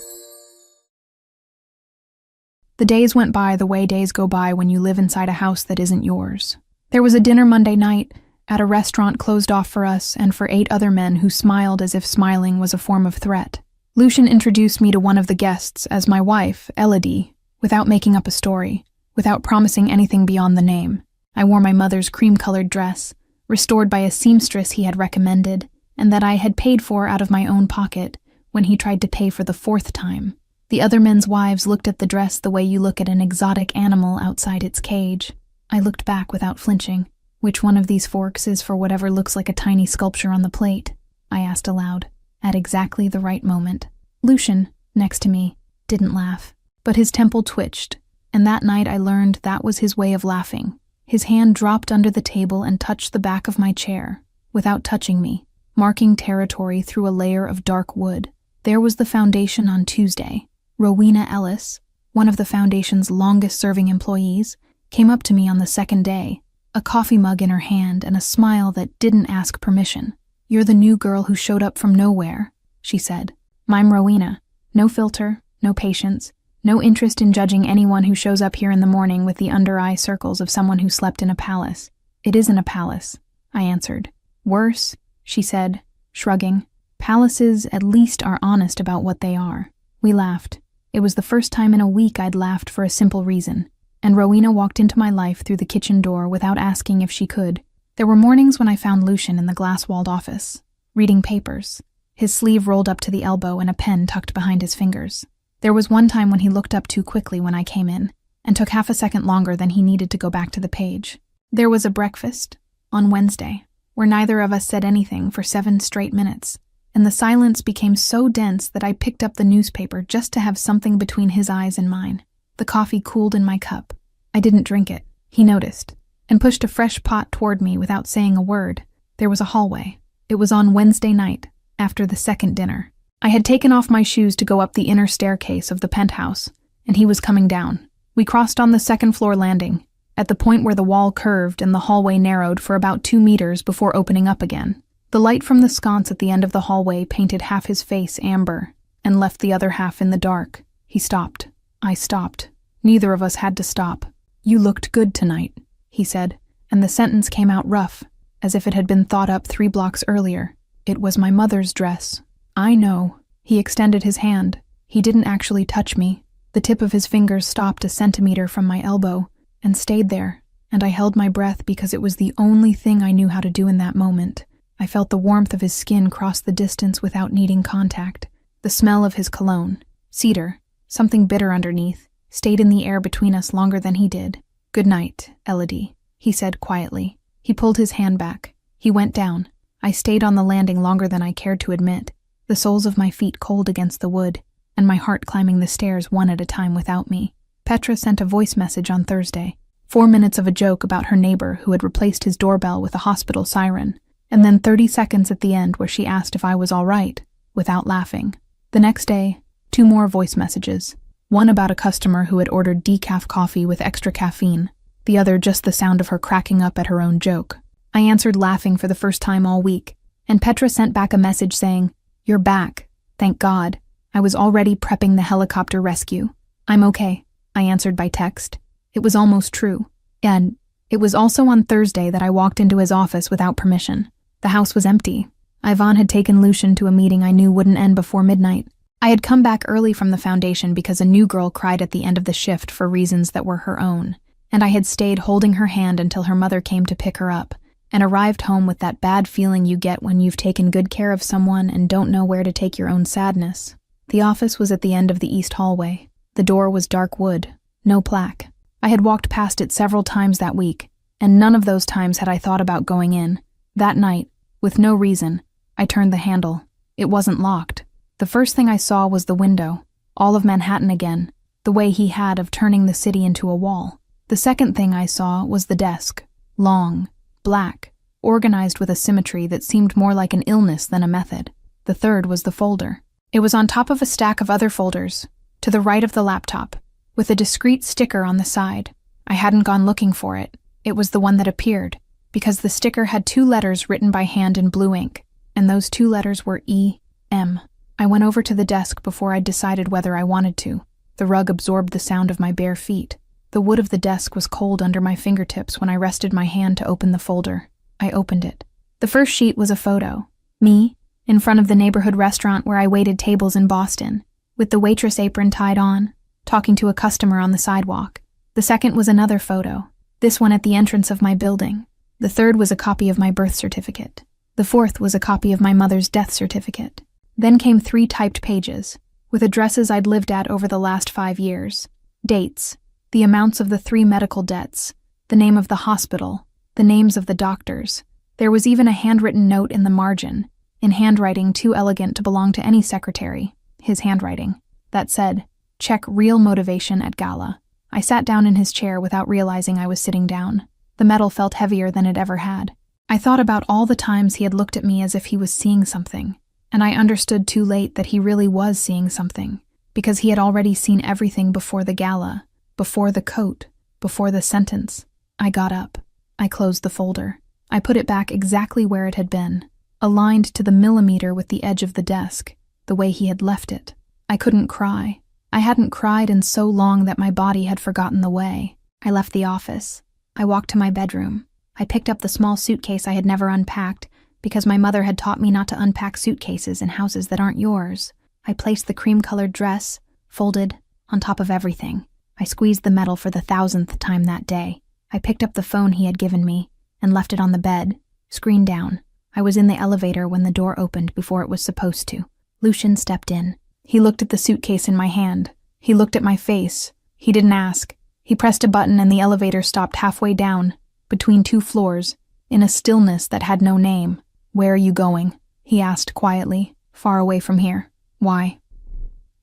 The days went by the way days go by when you live inside a house that isn't yours. There was a dinner Monday night at a restaurant closed off for us and for 8 other men who smiled as if smiling was a form of threat. Lucian introduced me to one of the guests as my wife, Elodie, without making up a story, without promising anything beyond the name. I wore my mother's cream-colored dress, restored by a seamstress he had recommended, and that I had paid for out of my own pocket when he tried to pay for the 4th time. The other men's wives looked at the dress the way you look at an exotic animal outside its cage. I looked back without flinching. Which one of these forks is for whatever looks like a tiny sculpture on the plate? I asked aloud, at exactly the right moment. Lucian, next to me, didn't laugh, but his temple twitched, and that night I learned that was his way of laughing. His hand dropped under the table and touched the back of my chair, without touching me, marking territory through a layer of dark wood. There was the foundation on Tuesday. Rowena Ellis, one of the foundation's longest-serving employees, came up to me on the 2nd day, a coffee mug in her hand and a smile that didn't ask permission. "You're the new girl who showed up from nowhere," she said. "I'm Rowena. No filter, no patience, no interest in judging anyone who shows up here in the morning with the under-eye circles of someone who slept in a palace." "It isn't a palace," I answered. "Worse," she said, shrugging. "Palaces at least are honest about what they are." We laughed. It was the first time in a week I'd laughed for a simple reason, and Rowena walked into my life through the kitchen door without asking if she could. There were mornings when I found Lucian in the glass-walled office, reading papers, his sleeve rolled up to the elbow and a pen tucked behind his fingers. There was one time when he looked up too quickly when I came in, and took half a second longer than he needed to go back to the page. There was a breakfast, on Wednesday, where neither of us said anything for 7 straight minutes, and the silence became so dense that I picked up the newspaper just to have something between his eyes and mine. The coffee cooled in my cup. I didn't drink it. He noticed, and pushed a fresh pot toward me without saying a word. There was a hallway. It was on Wednesday night, after the 2nd dinner. I had taken off my shoes to go up the inner staircase of the penthouse, and he was coming down. We crossed on the 2nd-floor landing, at the point where the wall curved and the hallway narrowed for about 2 meters before opening up again. The light from the sconce at the end of the hallway painted half his face amber, and left the other half in the dark. He stopped. I stopped. Neither of us had to stop. "You looked good tonight," he said, and the sentence came out rough, as if it had been thought up 3 blocks earlier. "It was my mother's dress." "I know." He extended his hand. He didn't actually touch me. The tip of his fingers stopped a centimeter from my elbow, and stayed there, and I held my breath because it was the only thing I knew how to do in that moment. I felt the warmth of his skin cross the distance without needing contact. The smell of his cologne, cedar, something bitter underneath, stayed in the air between us longer than he did. "Good night, Elodie," he said quietly. He pulled his hand back. He went down. I stayed on the landing longer than I cared to admit, the soles of my feet cold against the wood, and my heart climbing the stairs one at a time without me. Petra sent a voice message on Thursday, 4 minutes of a joke about her neighbor who had replaced his doorbell with a hospital siren, and then 30 seconds at the end where she asked if I was all right, without laughing. The next day, 2 more voice messages. One about a customer who had ordered decaf coffee with extra caffeine, the other just the sound of her cracking up at her own joke. I answered laughing for the first time all week, and Petra sent back a message saying, "You're back. Thank God. I was already prepping the helicopter rescue." "I'm okay," I answered by text. It was almost true. And it was also on Thursday that I walked into his office without permission. The house was empty. Ivan had taken Lucian to a meeting I knew wouldn't end before midnight. I had come back early from the foundation because a new girl cried at the end of the shift for reasons that were her own, and I had stayed holding her hand until her mother came to pick her up, and arrived home with that bad feeling you get when you've taken good care of someone and don't know where to take your own sadness. The office was at the end of the east hallway. The door was dark wood, no plaque. I had walked past it several times that week, and none of those times had I thought about going in. That night, with no reason, I turned the handle. It wasn't locked. The first thing I saw was the window, all of Manhattan again, the way he had of turning the city into a wall. The second thing I saw was the desk, long, black, organized with a symmetry that seemed more like an illness than a method. The third was the folder. It was on top of a stack of other folders, to the right of the laptop, with a discreet sticker on the side. I hadn't gone looking for it. It was the one that appeared, because the sticker had 2 letters written by hand in blue ink, and those 2 letters were E.M. I went over to the desk before I'd decided whether I wanted to. The rug absorbed the sound of my bare feet. The wood of the desk was cold under my fingertips when I rested my hand to open the folder. I opened it. The first sheet was a photo. Me, in front of the neighborhood restaurant where I waited tables in Boston, with the waitress apron tied on, talking to a customer on the sidewalk. The second was another photo, this one at the entrance of my building. The third was a copy of my birth certificate. The fourth was a copy of my mother's death certificate. Then came 3 typed pages, with addresses I'd lived at over the last 5 years, dates, the amounts of the 3 medical debts, the name of the hospital, the names of the doctors. There was even a handwritten note in the margin, in handwriting too elegant to belong to any secretary, his handwriting, that said, "Check real motivation at gala." I sat down in his chair without realizing I was sitting down. The metal felt heavier than it ever had. I thought about all the times he had looked at me as if he was seeing something, and I understood too late that he really was seeing something, because he had already seen everything before the gala, before the coat, before the sentence. I got up. I closed the folder. I put it back exactly where it had been, aligned to the millimeter with the edge of the desk, the way he had left it. I couldn't cry. I hadn't cried in so long that my body had forgotten the way. I left the office. I walked to my bedroom. I picked up the small suitcase I had never unpacked, because my mother had taught me not to unpack suitcases in houses that aren't yours. I placed the cream-colored dress, folded, on top of everything. I squeezed the metal for the 1,000th time that day. I picked up the phone he had given me and left it on the bed, screen down. I was in the elevator when the door opened before it was supposed to. Lucian stepped in. He looked at the suitcase in my hand. He looked at my face. He didn't ask. He pressed a button and the elevator stopped halfway down, between 2 floors, in a stillness that had no name. "Where are you going?" he asked quietly, far away from here. "Why?"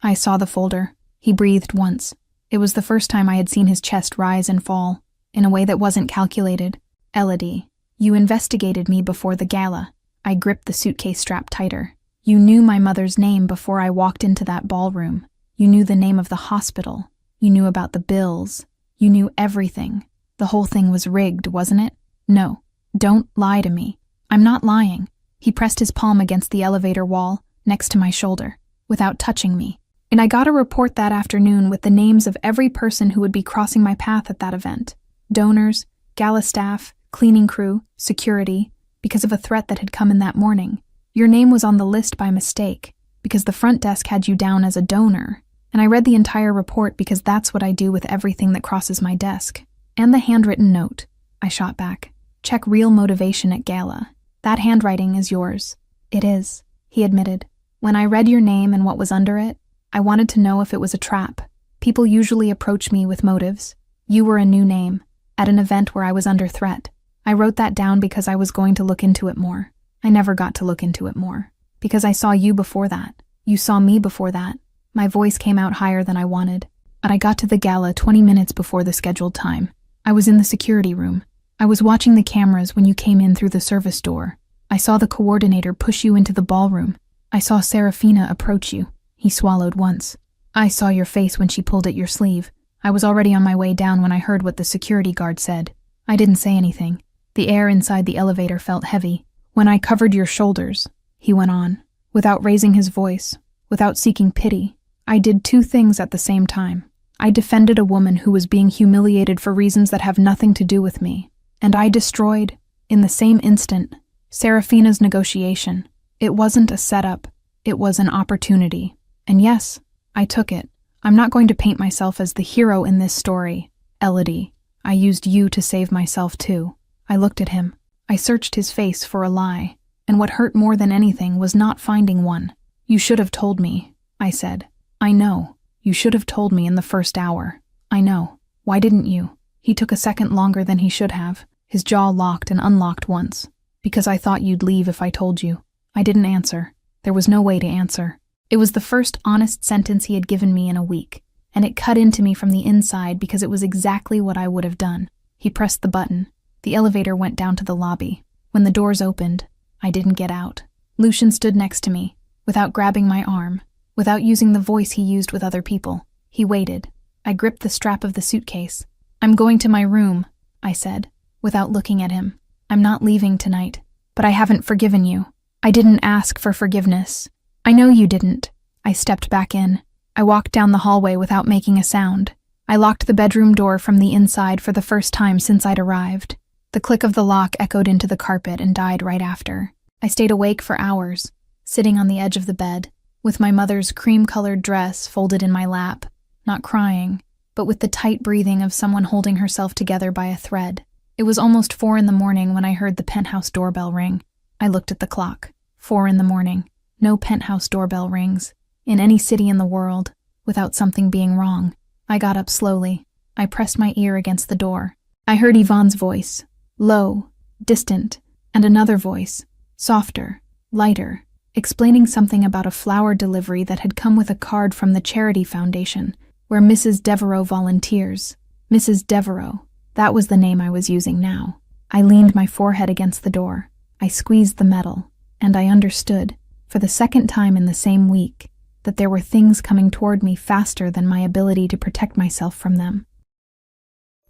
I saw the folder. He breathed once. It was the first time I had seen his chest rise and fall, in a way that wasn't calculated. "Elodie, you investigated me before the gala." I gripped the suitcase strap tighter. "You knew my mother's name before I walked into that ballroom. You knew the name of the hospital. You knew about the bills. You knew everything. The whole thing was rigged, wasn't it? No, don't lie to me." "I'm not lying." He pressed his palm against the elevator wall, next to my shoulder, without touching me. "And I got a report that afternoon with the names of every person who would be crossing my path at that event. Donors, gala staff, cleaning crew, security, because of a threat that had come in that morning. Your name was on the list by mistake, because the front desk had you down as a donor, and I read the entire report because that's what I do with everything that crosses my desk. And the handwritten note." I shot back. "Check real motivation at gala. That handwriting is yours." "It is," he admitted. "When I read your name and what was under it, I wanted to know if it was a trap. People usually approach me with motives. You were a new name, at an event where I was under threat. I wrote that down because I was going to look into it more. I never got to look into it more, because I saw you before that. You saw me before that." My voice came out higher than I wanted. But I got to the gala 20 minutes before the scheduled time. I was in the security room. I was watching the cameras when you came in through the service door. I saw the coordinator push you into the ballroom. I saw Serafina approach you. He swallowed once. "I saw your face when she pulled at your sleeve. I was already on my way down when I heard what the security guard said. I didn't say anything. The air inside the elevator felt heavy. When I covered your shoulders," he went on, without raising his voice, without seeking pity, "I did 2 things at the same time. I defended a woman who was being humiliated for reasons that have nothing to do with me. And I destroyed, in the same instant, Serafina's negotiation. It wasn't a setup. It was an opportunity. And yes, I took it. I'm not going to paint myself as the hero in this story. Elodie, I used you to save myself too." I looked at him. I searched his face for a lie, and what hurt more than anything was not finding one. "You should have told me," I said. "I know. You should have told me in the first hour. I know. Why didn't you?" He took a second longer than he should have. His jaw locked and unlocked once. "Because I thought you'd leave if I told you." I didn't answer. There was no way to answer. It was the first honest sentence he had given me in a week, and it cut into me from the inside because it was exactly what I would have done. He pressed the button. The elevator went down to the lobby. When the doors opened, I didn't get out. Lucian stood next to me, without grabbing my arm, without using the voice he used with other people. He waited. I gripped the strap of the suitcase. "I'm going to my room," I said, without looking at him. "I'm not leaving tonight, but I haven't forgiven you. I didn't ask for forgiveness." "I know you didn't." I stepped back in. I walked down the hallway without making a sound. I locked the bedroom door from the inside for the first time since I'd arrived. The click of the lock echoed into the carpet and died right after. I stayed awake for hours, sitting on the edge of the bed, with my mother's cream-colored dress folded in my lap, not crying, but with the tight breathing of someone holding herself together by a thread. It was almost 4 in the morning when I heard the penthouse doorbell ring. I looked at the clock. 4 in the morning. No penthouse doorbell rings, in any city in the world, without something being wrong. I got up slowly. I pressed my ear against the door. I heard Yvonne's voice, low, distant, and another voice, softer, lighter, explaining something about a flower delivery that had come with a card from the Charity Foundation, where Mrs. Devereaux volunteers. Mrs. Devereaux, that was the name I was using now. I leaned my forehead against the door. I squeezed the metal, and I understood, for the second time in the same week, that there were things coming toward me faster than my ability to protect myself from them.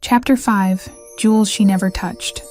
Chapter 5, Jewels She Never Touched.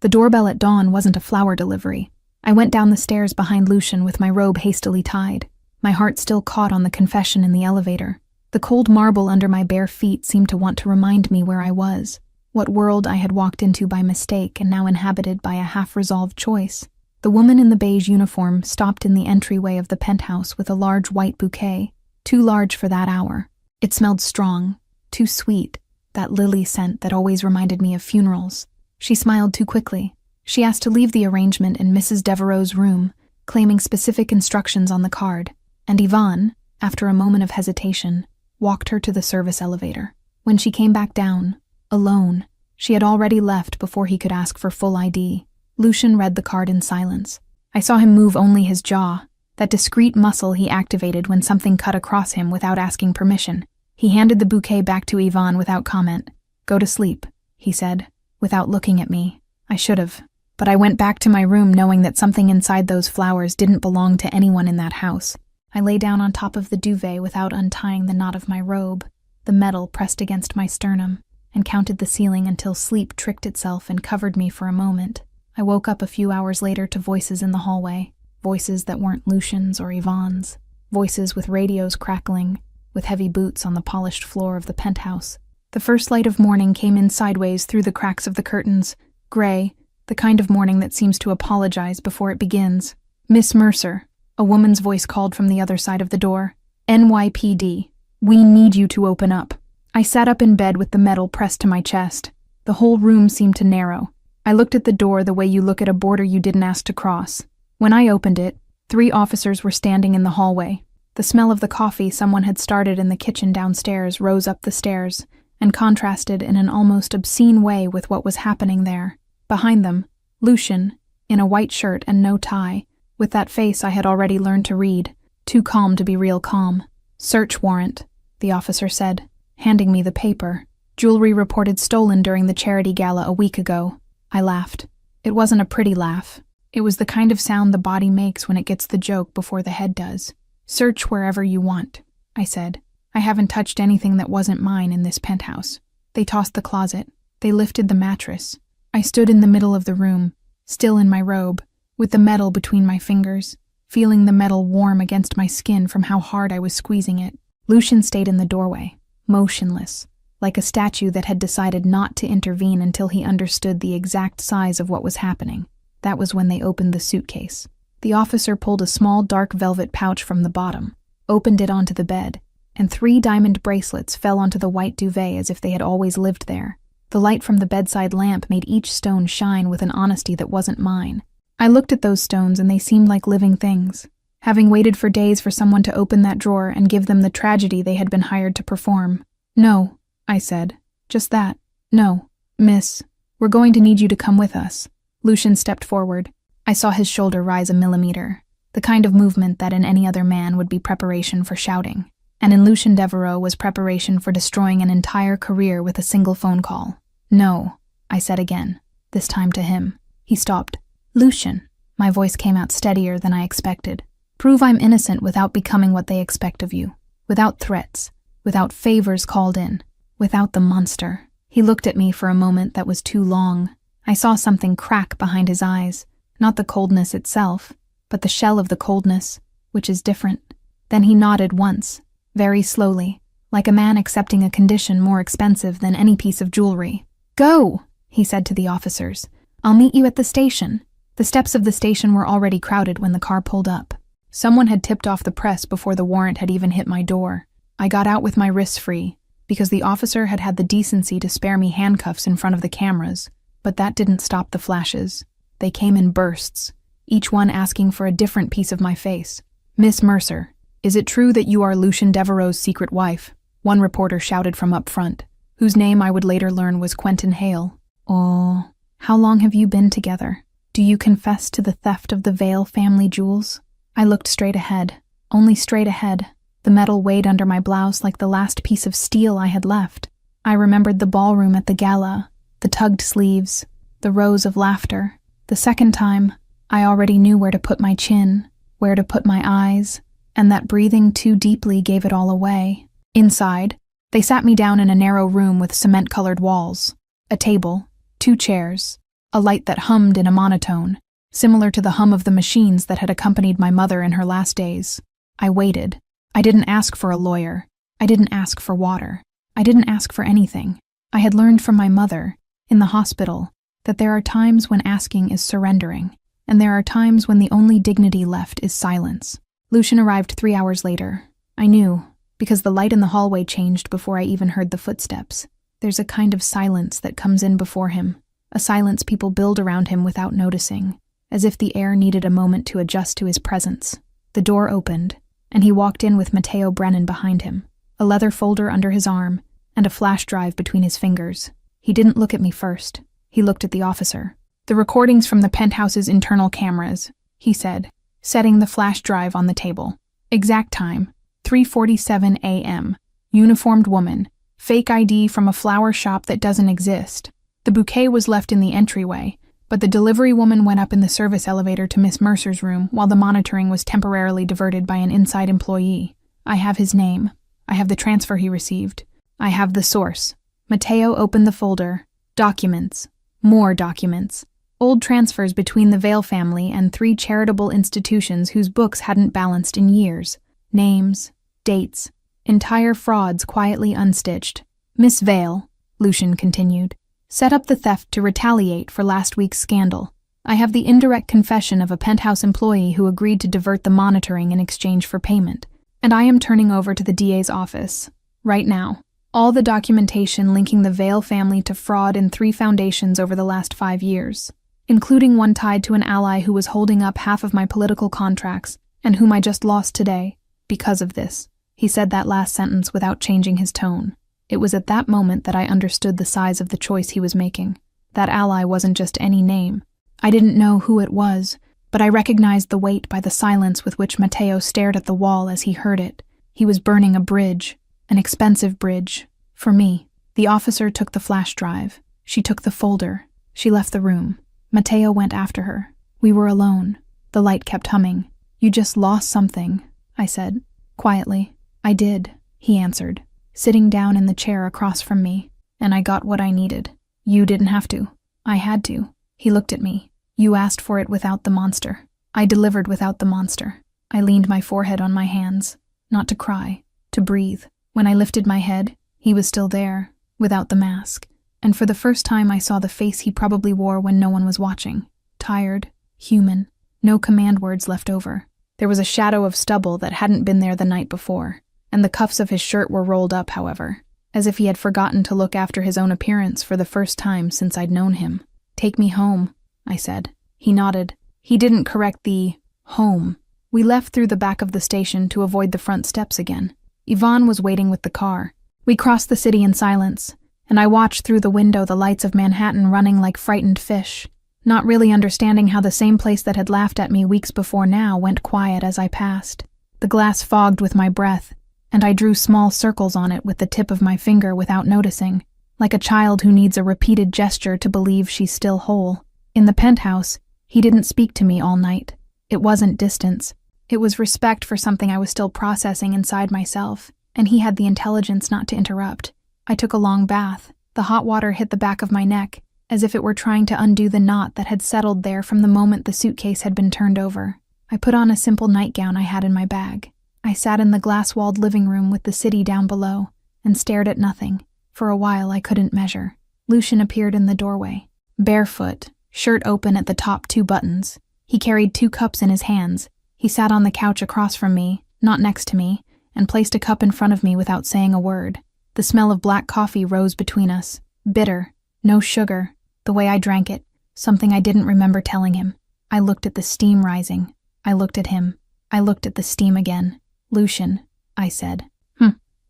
The doorbell at dawn wasn't a flower delivery. I went down the stairs behind Lucian with my robe hastily tied, my heart still caught on the confession in the elevator. The cold marble under my bare feet seemed to want to remind me where I was, what world I had walked into by mistake and now inhabited by a half-resolved choice. The woman in the beige uniform stopped in the entryway of the penthouse with a large white bouquet, too large for that hour. It smelled strong, too sweet, that lily scent that always reminded me of funerals. She smiled too quickly. She asked to leave the arrangement in Mrs. Devereaux's room, claiming specific instructions on the card, and Yvonne, after a moment of hesitation, walked her to the service elevator. When she came back down, alone, she had already left before he could ask for full ID. Lucian read the card in silence. I saw him move only his jaw, that discreet muscle he activated when something cut across him without asking permission. He handed the bouquet back to Yvonne without comment. "Go to sleep," he said, without looking at me. I should have, but I went back to my room knowing that something inside those flowers didn't belong to anyone in that house. I lay down on top of the duvet without untying the knot of my robe, the metal pressed against my sternum, and counted the ceiling until sleep tricked itself and covered me for a moment. I woke up a few hours later to voices in the hallway, voices that weren't Lucian's or Yvonne's, voices with radios crackling, with heavy boots on the polished floor of the penthouse. The first light of morning came in sideways through the cracks of the curtains, gray, the kind of morning that seems to apologize before it begins. "Miss Mercer," a woman's voice called from the other side of the door. "NYPD. We need you to open up." I sat up in bed with the metal pressed to my chest. The whole room seemed to narrow. I looked at the door the way you look at a border you didn't ask to cross. When I opened it, 3 officers were standing in the hallway. The smell of the coffee someone had started in the kitchen downstairs rose up the stairs and contrasted in an almost obscene way with what was happening there. Behind them, Lucian, in a white shirt and no tie, with that face I had already learned to read, too calm to be real calm. "Search warrant," the officer said, handing me the paper. "Jewelry reported stolen during the charity gala a week ago." I laughed. It wasn't a pretty laugh. It was the kind of sound the body makes when it gets the joke before the head does. "Search wherever you want," I said. "I haven't touched anything that wasn't mine in this penthouse." They tossed the closet. They lifted the mattress. I stood in the middle of the room, still in my robe, with the metal between my fingers, feeling the metal warm against my skin from how hard I was squeezing it. Lucian stayed in the doorway, motionless, like a statue that had decided not to intervene until he understood the exact size of what was happening. That was when they opened the suitcase. The officer pulled a small dark velvet pouch from the bottom, opened it onto the bed, and 3 diamond bracelets fell onto the white duvet as if they had always lived there. The light from the bedside lamp made each stone shine with an honesty that wasn't mine. I looked at those stones and they seemed like living things, having waited for days for someone to open that drawer and give them the tragedy they had been hired to perform. "No," I said. "Just that. No. Miss, we're going to need you to come with us." Lucian stepped forward. I saw his shoulder rise a millimeter, the kind of movement that in any other man would be preparation for shouting, and in Lucian Devereaux was preparation for destroying an entire career with a single phone call. "No," I said again, this time to him. He stopped. "Lucian," my voice came out steadier than I expected. "Prove I'm innocent without becoming what they expect of you, without threats, without favors called in, without the monster." He looked at me for a moment that was too long. I saw something crack behind his eyes, not the coldness itself, but the shell of the coldness, which is different. Then he nodded once, very slowly, like a man accepting a condition more expensive than any piece of jewelry. "Go," he said to the officers. "I'll meet you at the station." The steps of the station were already crowded when the car pulled up. Someone had tipped off the press before the warrant had even hit my door. I got out with my wrists free, because the officer had had the decency to spare me handcuffs in front of the cameras, but that didn't stop the flashes. They came in bursts. each one asking for a different piece of my face. "Miss Mercer, is it true that you are Lucien Devereaux's secret wife?" one reporter shouted from up front, whose name I would later learn was Quentin Hale. "Oh, how long have you been together? Do you confess to the theft of the Vale family jewels?" I looked straight ahead, only straight ahead. The metal weighed under my blouse like the last piece of steel I had left. I remembered the ballroom at the gala, the tugged sleeves, the rows of laughter. The second time, I already knew where to put my chin, where to put my eyes, and that breathing too deeply gave it all away. Inside, they sat me down in a narrow room with cement-colored walls, a table, 2 chairs, a light that hummed in a monotone, similar to the hum of the machines that had accompanied my mother in her last days. I waited. I didn't ask for a lawyer. I didn't ask for water. I didn't ask for anything. I had learned from my mother, in the hospital, that there are times when asking is surrendering, and there are times when the only dignity left is silence. Lucien arrived 3 hours later. I knew, because the light in the hallway changed before I even heard the footsteps. There's a kind of silence that comes in before him, a silence people build around him without noticing, as if the air needed a moment to adjust to his presence. The door opened, and he walked in with Matteo Brennan behind him, a leather folder under his arm, and a flash drive between his fingers. He didn't look at me first. He looked at the officer. "The recordings from the penthouse's internal cameras," he said, setting the flash drive on the table. "Exact time, 3:47 a.m. Uniformed woman. Fake ID from a flower shop that doesn't exist. The bouquet was left in the entryway, but the delivery woman went up in the service elevator to Miss Mercer's room while the monitoring was temporarily diverted by an inside employee. I have his name. I have the transfer he received. I have the source." Matteo opened the folder. Documents. More documents. Old transfers between the Vale family and 3 charitable institutions whose books hadn't balanced in years. Names, dates, entire frauds quietly unstitched. "Miss Vale," Lucien continued, "set up the theft to retaliate for last week's scandal. I have the indirect confession of a penthouse employee who agreed to divert the monitoring in exchange for payment, and I am turning over to the DA's office, right now, all the documentation linking the Vale family to fraud in 3 foundations over the last 5 years, including one tied to an ally who was holding up half of my political contracts and whom I just lost today, because of this." He said that last sentence without changing his tone. It was at that moment that I understood the size of the choice he was making. That ally wasn't just any name. I didn't know who it was, but I recognized the weight by the silence with which Matteo stared at the wall as he heard it. He was burning a bridge, an expensive bridge, for me. The officer took the flash drive. She took the folder. She left the room. Matteo went after her. We were alone. The light kept humming. "You just lost something," I said, quietly. "I did," he answered, sitting down in the chair across from me, "and I got what I needed. You didn't have to. I had to." He looked at me. "You asked for it without the monster. I delivered without the monster." I leaned my forehead on my hands, not to cry, to breathe. When I lifted my head, he was still there, without the mask, and for the first time I saw the face he probably wore when no one was watching. Tired, human, no command words left over. There was a shadow of stubble that hadn't been there the night before, and the cuffs of his shirt were rolled up, however, as if he had forgotten to look after his own appearance for the first time since I'd known him. "Take me home," I said. He nodded. He didn't correct the home. We left through the back of the station to avoid the front steps again. Yvonne was waiting with the car. We crossed the city in silence, and I watched through the window the lights of Manhattan running like frightened fish, not really understanding how the same place that had laughed at me weeks before now went quiet as I passed. The glass fogged with my breath, and I drew small circles on it with the tip of my finger without noticing, like a child who needs a repeated gesture to believe she's still whole. In the penthouse, he didn't speak to me all night. It wasn't distance. It was respect for something I was still processing inside myself, and he had the intelligence not to interrupt. I took a long bath. The hot water hit the back of my neck, as if it were trying to undo the knot that had settled there from the moment the suitcase had been turned over. I put on a simple nightgown I had in my bag. I sat in the glass-walled living room with the city down below, and stared at nothing. For a while I couldn't measure. Lucien appeared in the doorway, barefoot, shirt open at the top 2 buttons. He carried 2 cups in his hands. He sat on the couch across from me, not next to me, and placed a cup in front of me without saying a word. The smell of black coffee rose between us, bitter, no sugar, the way I drank it, something I didn't remember telling him. I looked at the steam rising. I looked at him. I looked at the steam again. "Lucian," I said.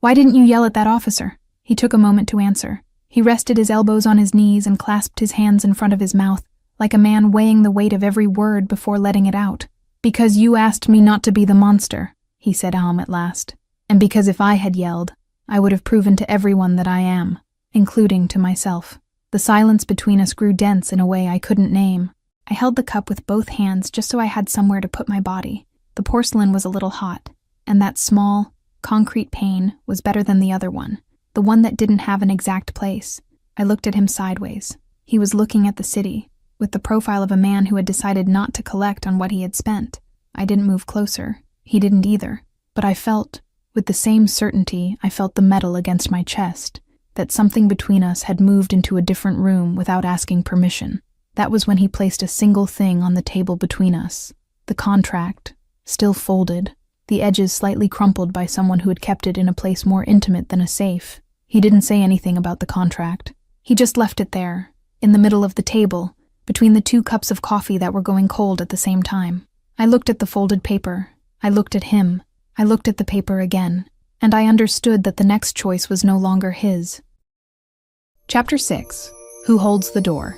Why didn't you yell at that officer?" He took a moment to answer. He rested his elbows on his knees and clasped his hands in front of his mouth, like a man weighing the weight of every word before letting it out. "Because you asked me not to be the monster," he said at last. "And because if I had yelled, I would have proven to everyone that I am, including to myself." The silence between us grew dense in a way I couldn't name. I held the cup with both hands just so I had somewhere to put my body. The porcelain was a little hot, and that small, concrete pane was better than the other one, the one that didn't have an exact place. I looked at him sideways. He was looking at the city, with the profile of a man who had decided not to collect on what he had spent. I didn't move closer. He didn't either. But I felt, with the same certainty I felt the metal against my chest, that something between us had moved into a different room without asking permission. That was when he placed a single thing on the table between us. The contract, still folded, the edges slightly crumpled by someone who had kept it in a place more intimate than a safe. He didn't say anything about the contract. He just left it there, in the middle of the table, between the 2 cups of coffee that were going cold at the same time. I looked at the folded paper. I looked at him. I looked at the paper again, and I understood that the next choice was no longer his. Chapter 6. Who Holds the Door?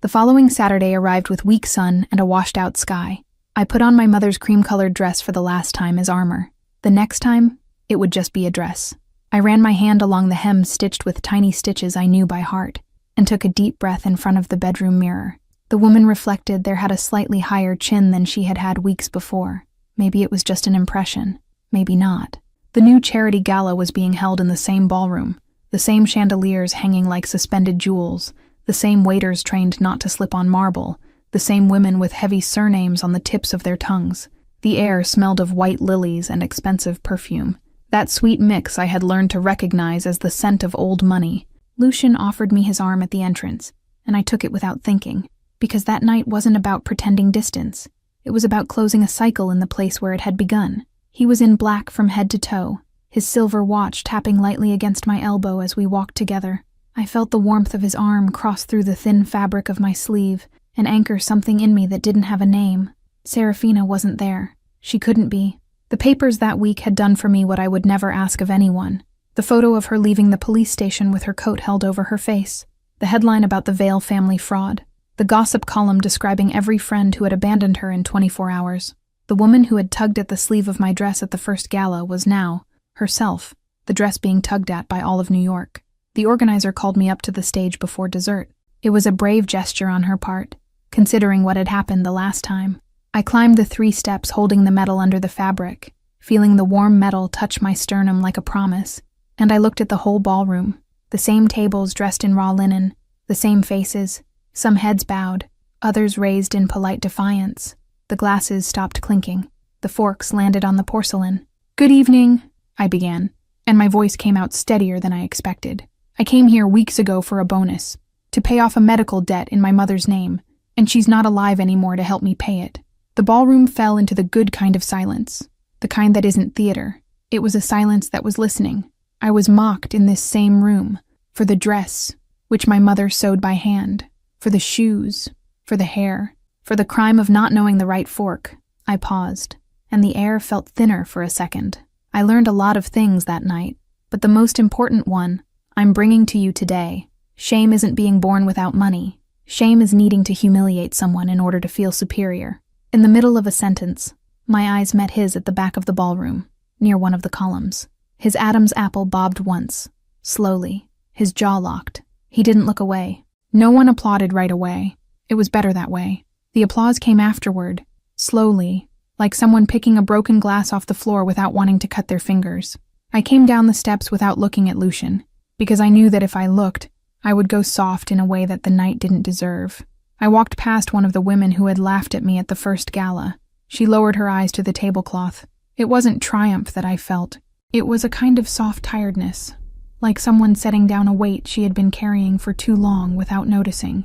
The following Saturday arrived with weak sun and a washed-out sky. I put on my mother's cream-colored dress for the last time as armor. The next time, it would just be a dress. I ran my hand along the hem stitched with tiny stitches I knew by heart, and took a deep breath in front of the bedroom mirror. The woman reflected there had a slightly higher chin than she had had weeks before. Maybe it was just an impression. Maybe not. The new charity gala was being held in the same ballroom, the same chandeliers hanging like suspended jewels, the same waiters trained not to slip on marble, the same women with heavy surnames on the tips of their tongues. The air smelled of white lilies and expensive perfume. That sweet mix I had learned to recognize as the scent of old money. Lucian offered me his arm at the entrance, and I took it without thinking, because that night wasn't about pretending distance. It was about closing a cycle in the place where it had begun. He was in black from head to toe, his silver watch tapping lightly against my elbow as we walked together. I felt the warmth of his arm cross through the thin fabric of my sleeve and anchor something in me that didn't have a name. Serafina wasn't there. She couldn't be. The papers that week had done for me what I would never ask of anyone. The photo of her leaving the police station with her coat held over her face. The headline about the Vale family fraud. The gossip column describing every friend who had abandoned her in 24 hours. The woman who had tugged at the sleeve of my dress at the first gala was now, herself, the dress being tugged at by all of New York. The organizer called me up to the stage before dessert. It was a brave gesture on her part, considering what had happened the last time. I climbed the 3 steps holding the metal under the fabric, feeling the warm metal touch my sternum like a promise, and I looked at the whole ballroom. The same tables dressed in raw linen, the same faces, some heads bowed, others raised in polite defiance. The glasses stopped clinking. The forks landed on the porcelain. "Good evening," I began, and my voice came out steadier than I expected. "I came here weeks ago for a bonus, to pay off a medical debt in my mother's name, and she's not alive anymore to help me pay it." The ballroom fell into the good kind of silence, the kind that isn't theater. It was a silence that was listening. I was mocked in this same room, for the dress, which my mother sewed by hand, for the shoes, for the hair, for the crime of not knowing the right fork. I paused, and the air felt thinner for a second. I learned a lot of things that night, but the most important one, I'm bringing to you today. Shame isn't being born without money. Shame is needing to humiliate someone in order to feel superior. In the middle of a sentence, my eyes met his at the back of the ballroom, near one of the columns. His Adam's apple bobbed once, slowly, his jaw locked. He didn't look away. No one applauded right away. It was better that way. The applause came afterward, slowly, like someone picking a broken glass off the floor without wanting to cut their fingers. I came down the steps without looking at Lucian, because I knew that if I looked, I would go soft in a way that the night didn't deserve. I walked past one of the women who had laughed at me at the first gala. She lowered her eyes to the tablecloth. It wasn't triumph that I felt. It was a kind of soft tiredness, like someone setting down a weight she had been carrying for too long without noticing.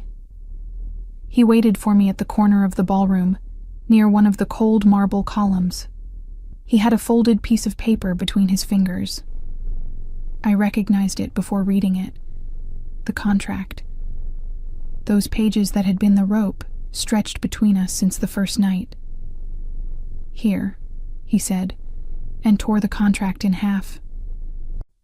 He waited for me at the corner of the ballroom, near one of the cold marble columns. He had a folded piece of paper between his fingers. I recognized it before reading it. The contract. Those pages that had been the rope, stretched between us since the first night. "Here," he said, and tore the contract in half.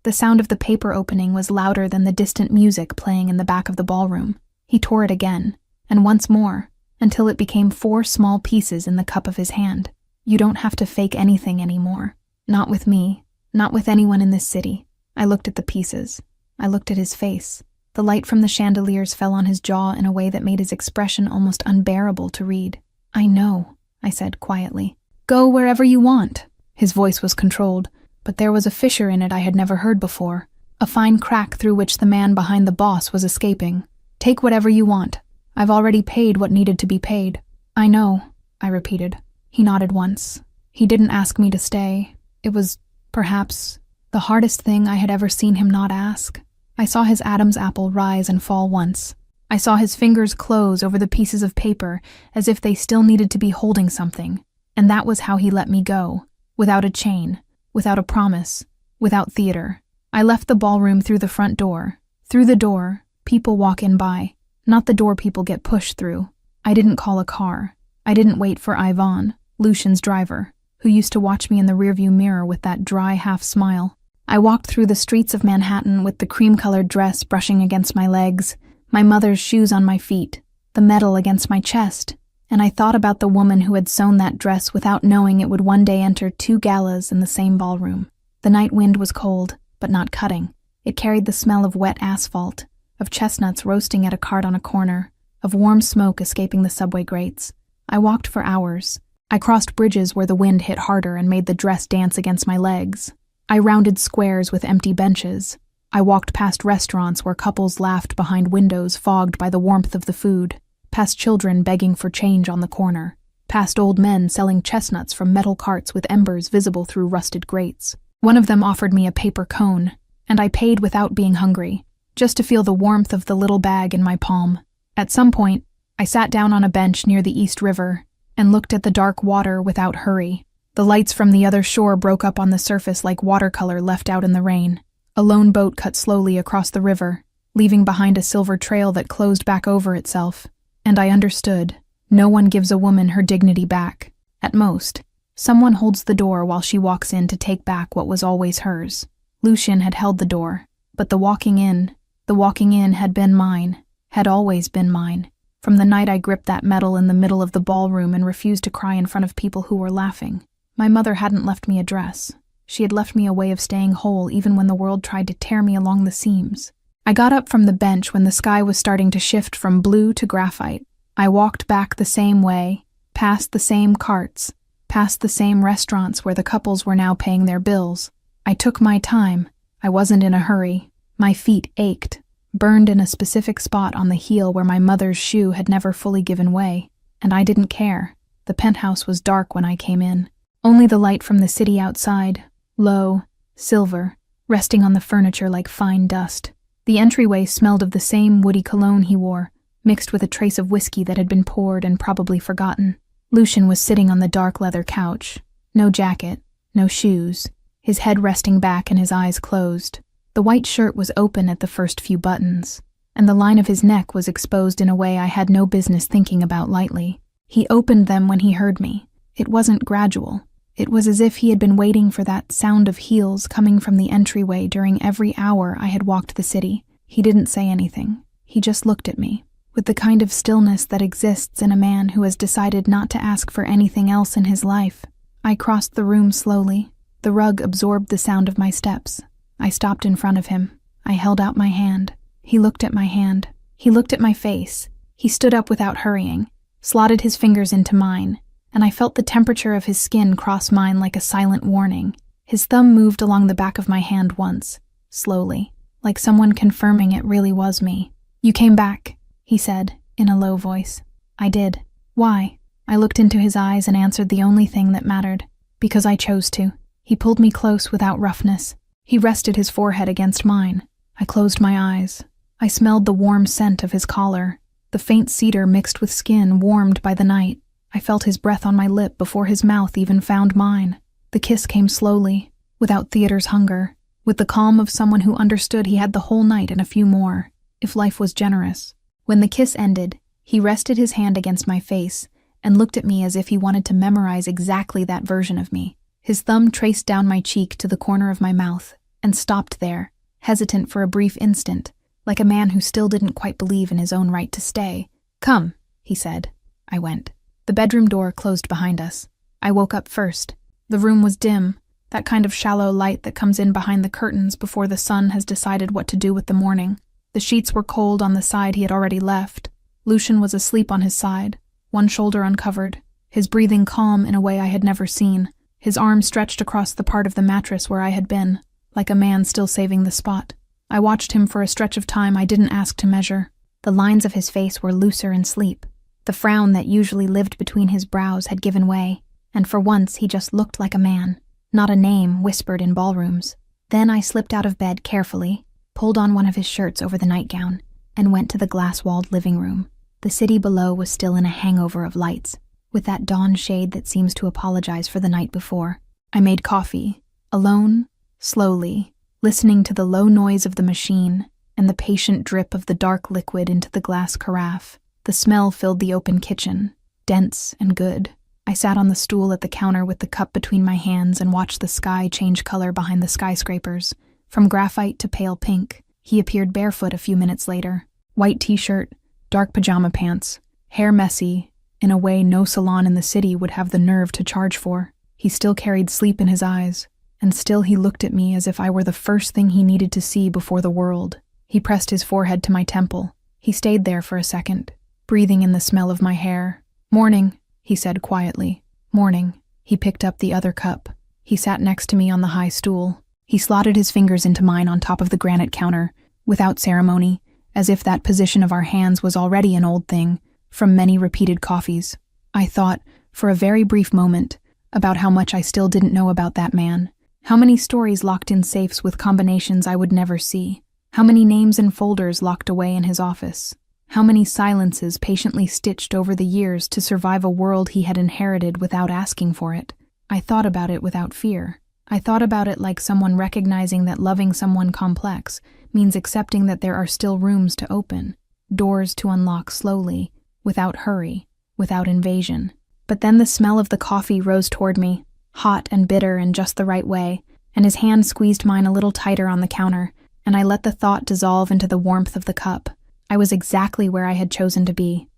The sound of the paper opening was louder than the distant music playing in the back of the ballroom. He tore it again, and once more, until it became 4 small pieces in the cup of his hand. "You don't have to fake anything anymore. Not with me. Not with anyone in this city." I looked at the pieces. I looked at his face. The light from the chandeliers fell on his jaw in a way that made his expression almost unbearable to read. "I know," I said quietly. "Go wherever you want." His voice was controlled, but there was a fissure in it I had never heard before, a fine crack through which the man behind the boss was escaping. "Take whatever you want. I've already paid what needed to be paid." "I know," I repeated. He nodded once. He didn't ask me to stay. It was, perhaps, the hardest thing I had ever seen him not ask. I saw his Adam's apple rise and fall once. I saw his fingers close over the pieces of paper as if they still needed to be holding something, and that was how he let me go, without a chain, without a promise, without theater. I left the ballroom through the front door. Through the door, people walk in by, not the door people get pushed through. I didn't call a car. I didn't wait for Ivan, Lucian's driver, who used to watch me in the rearview mirror with that dry half-smile. I walked through the streets of Manhattan with the cream-colored dress brushing against my legs, my mother's shoes on my feet, the medal against my chest, and I thought about the woman who had sewn that dress without knowing it would one day enter 2 galas in the same ballroom. The night wind was cold, but not cutting. It carried the smell of wet asphalt, of chestnuts roasting at a cart on a corner, of warm smoke escaping the subway grates. I walked for hours. I crossed bridges where the wind hit harder and made the dress dance against my legs. I rounded squares with empty benches. I walked past restaurants where couples laughed behind windows fogged by the warmth of the food, past children begging for change on the corner, past old men selling chestnuts from metal carts with embers visible through rusted grates. One of them offered me a paper cone, and I paid without being hungry, just to feel the warmth of the little bag in my palm. At some point, I sat down on a bench near the East River and looked at the dark water without hurry. The lights from the other shore broke up on the surface like watercolor left out in the rain. A lone boat cut slowly across the river, leaving behind a silver trail that closed back over itself. And I understood. No one gives a woman her dignity back. At most, someone holds the door while she walks in to take back what was always hers. Lucian had held the door, but the walking in had been mine, had always been mine. From the night I gripped that medal in the middle of the ballroom and refused to cry in front of people who were laughing. My mother hadn't left me a dress. She had left me a way of staying whole even when the world tried to tear me along the seams. I got up from the bench when the sky was starting to shift from blue to graphite. I walked back the same way, past the same carts, past the same restaurants where the couples were now paying their bills. I took my time. I wasn't in a hurry. My feet ached, burned in a specific spot on the heel where my mother's shoe had never fully given way, and I didn't care. The penthouse was dark when I came in. Only the light from the city outside, low, silver, resting on the furniture like fine dust. The entryway smelled of the same woody cologne he wore, mixed with a trace of whiskey that had been poured and probably forgotten. Lucian was sitting on the dark leather couch. No jacket, no shoes, his head resting back and his eyes closed. The white shirt was open at the first few buttons, and the line of his neck was exposed in a way I had no business thinking about lightly. He opened them when he heard me. It wasn't gradual. It was as if he had been waiting for that sound of heels coming from the entryway during every hour I had walked the city. He didn't say anything. He just looked at me, with the kind of stillness that exists in a man who has decided not to ask for anything else in his life. I crossed the room slowly. The rug absorbed the sound of my steps. I stopped in front of him. I held out my hand. He looked at my hand. He looked at my face. He stood up without hurrying, slotted his fingers into mine, and I felt the temperature of his skin cross mine like a silent warning. His thumb moved along the back of my hand once, slowly, like someone confirming it really was me. "You came back," he said, in a low voice. "I did." "Why?" I looked into his eyes and answered the only thing that mattered. "Because I chose to." He pulled me close without roughness. He rested his forehead against mine. I closed my eyes. I smelled the warm scent of his collar, the faint cedar mixed with skin warmed by the night. I felt his breath on my lip before his mouth even found mine. The kiss came slowly, without theater's hunger, with the calm of someone who understood he had the whole night and a few more, if life was generous. When the kiss ended, he rested his hand against my face and looked at me as if he wanted to memorize exactly that version of me. His thumb traced down my cheek to the corner of my mouth and stopped there, hesitant for a brief instant, like a man who still didn't quite believe in his own right to stay. "Come," he said. I went. The bedroom door closed behind us. I woke up first. The room was dim, that kind of shallow light that comes in behind the curtains before the sun has decided what to do with the morning. The sheets were cold on the side he had already left. Lucian was asleep on his side, one shoulder uncovered, his breathing calm in a way I had never seen, his arm stretched across the part of the mattress where I had been, like a man still saving the spot. I watched him for a stretch of time I didn't ask to measure. The lines of his face were looser in sleep. The frown that usually lived between his brows had given way, and for once he just looked like a man, not a name whispered in ballrooms. Then I slipped out of bed carefully, pulled on one of his shirts over the nightgown, and went to the glass-walled living room. The city below was still in a hangover of lights, with that dawn shade that seems to apologize for the night before. I made coffee, alone, slowly, listening to the low noise of the machine and the patient drip of the dark liquid into the glass carafe. The smell filled the open kitchen, dense and good. I sat on the stool at the counter with the cup between my hands and watched the sky change color behind the skyscrapers, from graphite to pale pink. He appeared barefoot a few minutes later. White t-shirt, dark pajama pants, hair messy, in a way no salon in the city would have the nerve to charge for. He still carried sleep in his eyes, and still he looked at me as if I were the first thing he needed to see before the world. He pressed his forehead to my temple. He stayed there for a second, breathing in the smell of my hair. "Morning," he said quietly. "Morning." He picked up the other cup. He sat next to me on the high stool. He slotted his fingers into mine on top of the granite counter, without ceremony, as if that position of our hands was already an old thing, from many repeated coffees. I thought, for a very brief moment, about how much I still didn't know about that man. How many stories locked in safes with combinations I would never see. How many names and folders locked away in his office. How many silences patiently stitched over the years to survive a world he had inherited without asking for it. I thought about it without fear. I thought about it like someone recognizing that loving someone complex means accepting that there are still rooms to open, doors to unlock slowly, without hurry, without invasion. But then the smell of the coffee rose toward me, hot and bitter in just the right way, and his hand squeezed mine a little tighter on the counter, and I let the thought dissolve into the warmth of the cup. I was exactly where I had chosen to be.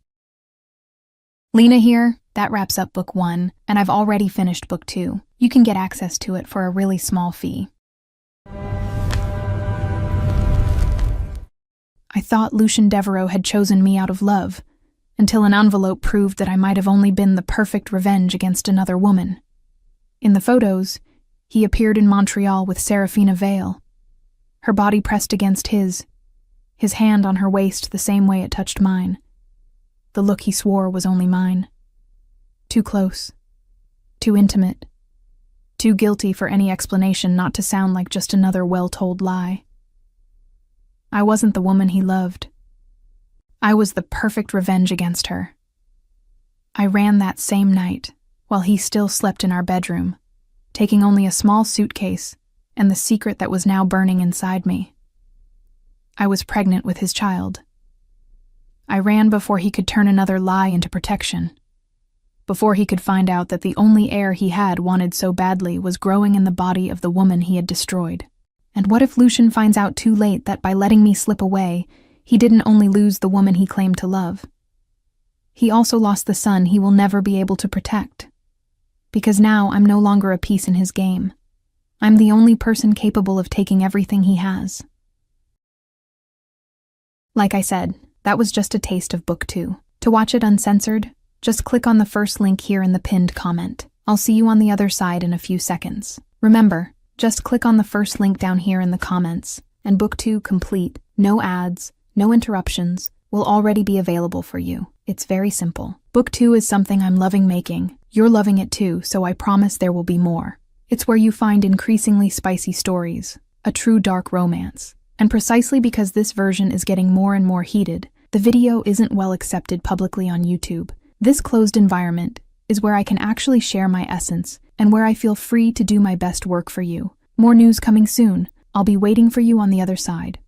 Lena here. That wraps up book 1, and I've already finished book 2. You can get access to it for a really small fee. I thought Lucian Devereaux had chosen me out of love, until an envelope proved that I might have only been the perfect revenge against another woman. In the photos, he appeared in Montreal with Serafina Vale, her body pressed against his hand on her waist the same way it touched mine. The look he swore was only mine. Too close. Too intimate. Too guilty for any explanation not to sound like just another well-told lie. I wasn't the woman he loved. I was the perfect revenge against her. I ran that same night, while he still slept in our bedroom, taking only a small suitcase and the secret that was now burning inside me. I was pregnant with his child. I ran before he could turn another lie into protection, before he could find out that the only heir he had wanted so badly was growing in the body of the woman he had destroyed. And what if Lucian finds out too late that by letting me slip away, he didn't only lose the woman he claimed to love? He also lost the son he will never be able to protect. Because now I'm no longer a piece in his game. I'm the only person capable of taking everything he has. Like I said, that was just a taste of book 2. To watch it uncensored, just click on the first link here in the pinned comment. I'll see you on the other side in a few seconds. Remember, just click on the first link down here in the comments, and book 2 complete, no ads, no interruptions, will already be available for you. It's very simple. Book 2 is something I'm loving making. You're loving it too, so I promise there will be more. It's where you find increasingly spicy stories, a true dark romance. And precisely because this version is getting more and more heated, the video isn't well accepted publicly on YouTube. This closed environment is where I can actually share my essence and where I feel free to do my best work for you. More news coming soon. I'll be waiting for you on the other side.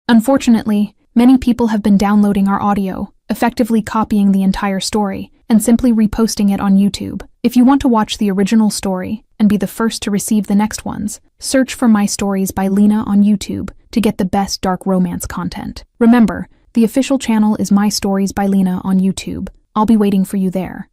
Unfortunately, Many people have been downloading our audio, effectively copying the entire story, and simply reposting it on YouTube. If you want to watch the original story and be the first to receive the next ones, search for My Stories by Lena on YouTube to get the best dark romance content. Remember, the official channel is My Stories by Lena on YouTube. I'll be waiting for you there.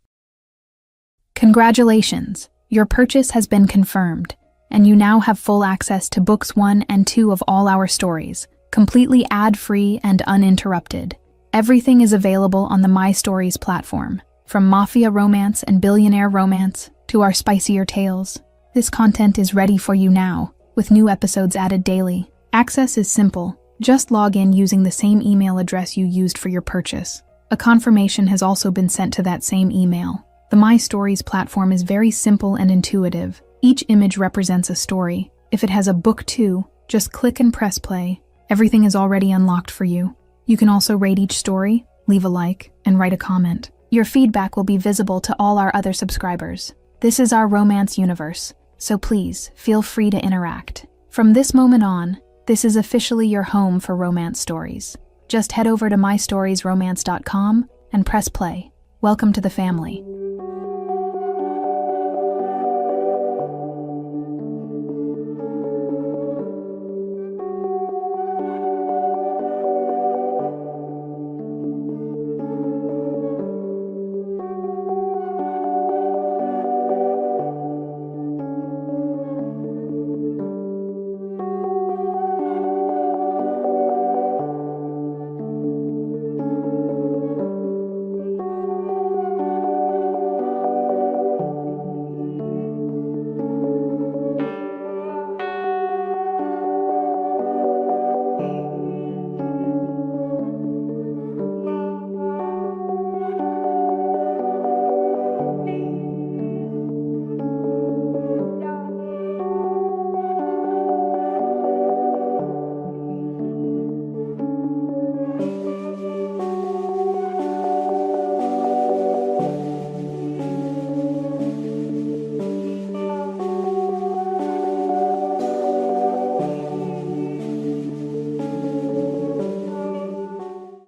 Congratulations! Your purchase has been confirmed, and you now have full access to books 1 and 2 of all our stories, completely ad-free and uninterrupted. Everything is available on the My Stories platform, from mafia romance and billionaire romance to our spicier tales. This content is ready for you now, with new episodes added daily. Access is simple. Just log in using the same email address you used for your purchase. A confirmation has also been sent to that same email. The My Stories platform is very simple and intuitive. Each image represents a story. If it has a book 2, just click and press play. Everything is already unlocked for you. You can also rate each story, leave a like, and write a comment. Your feedback will be visible to all our other subscribers. This is our romance universe, so please feel free to interact. From this moment on, this is officially your home for romance stories. Just head over to mystoriesromance.com and press play. Welcome to the family.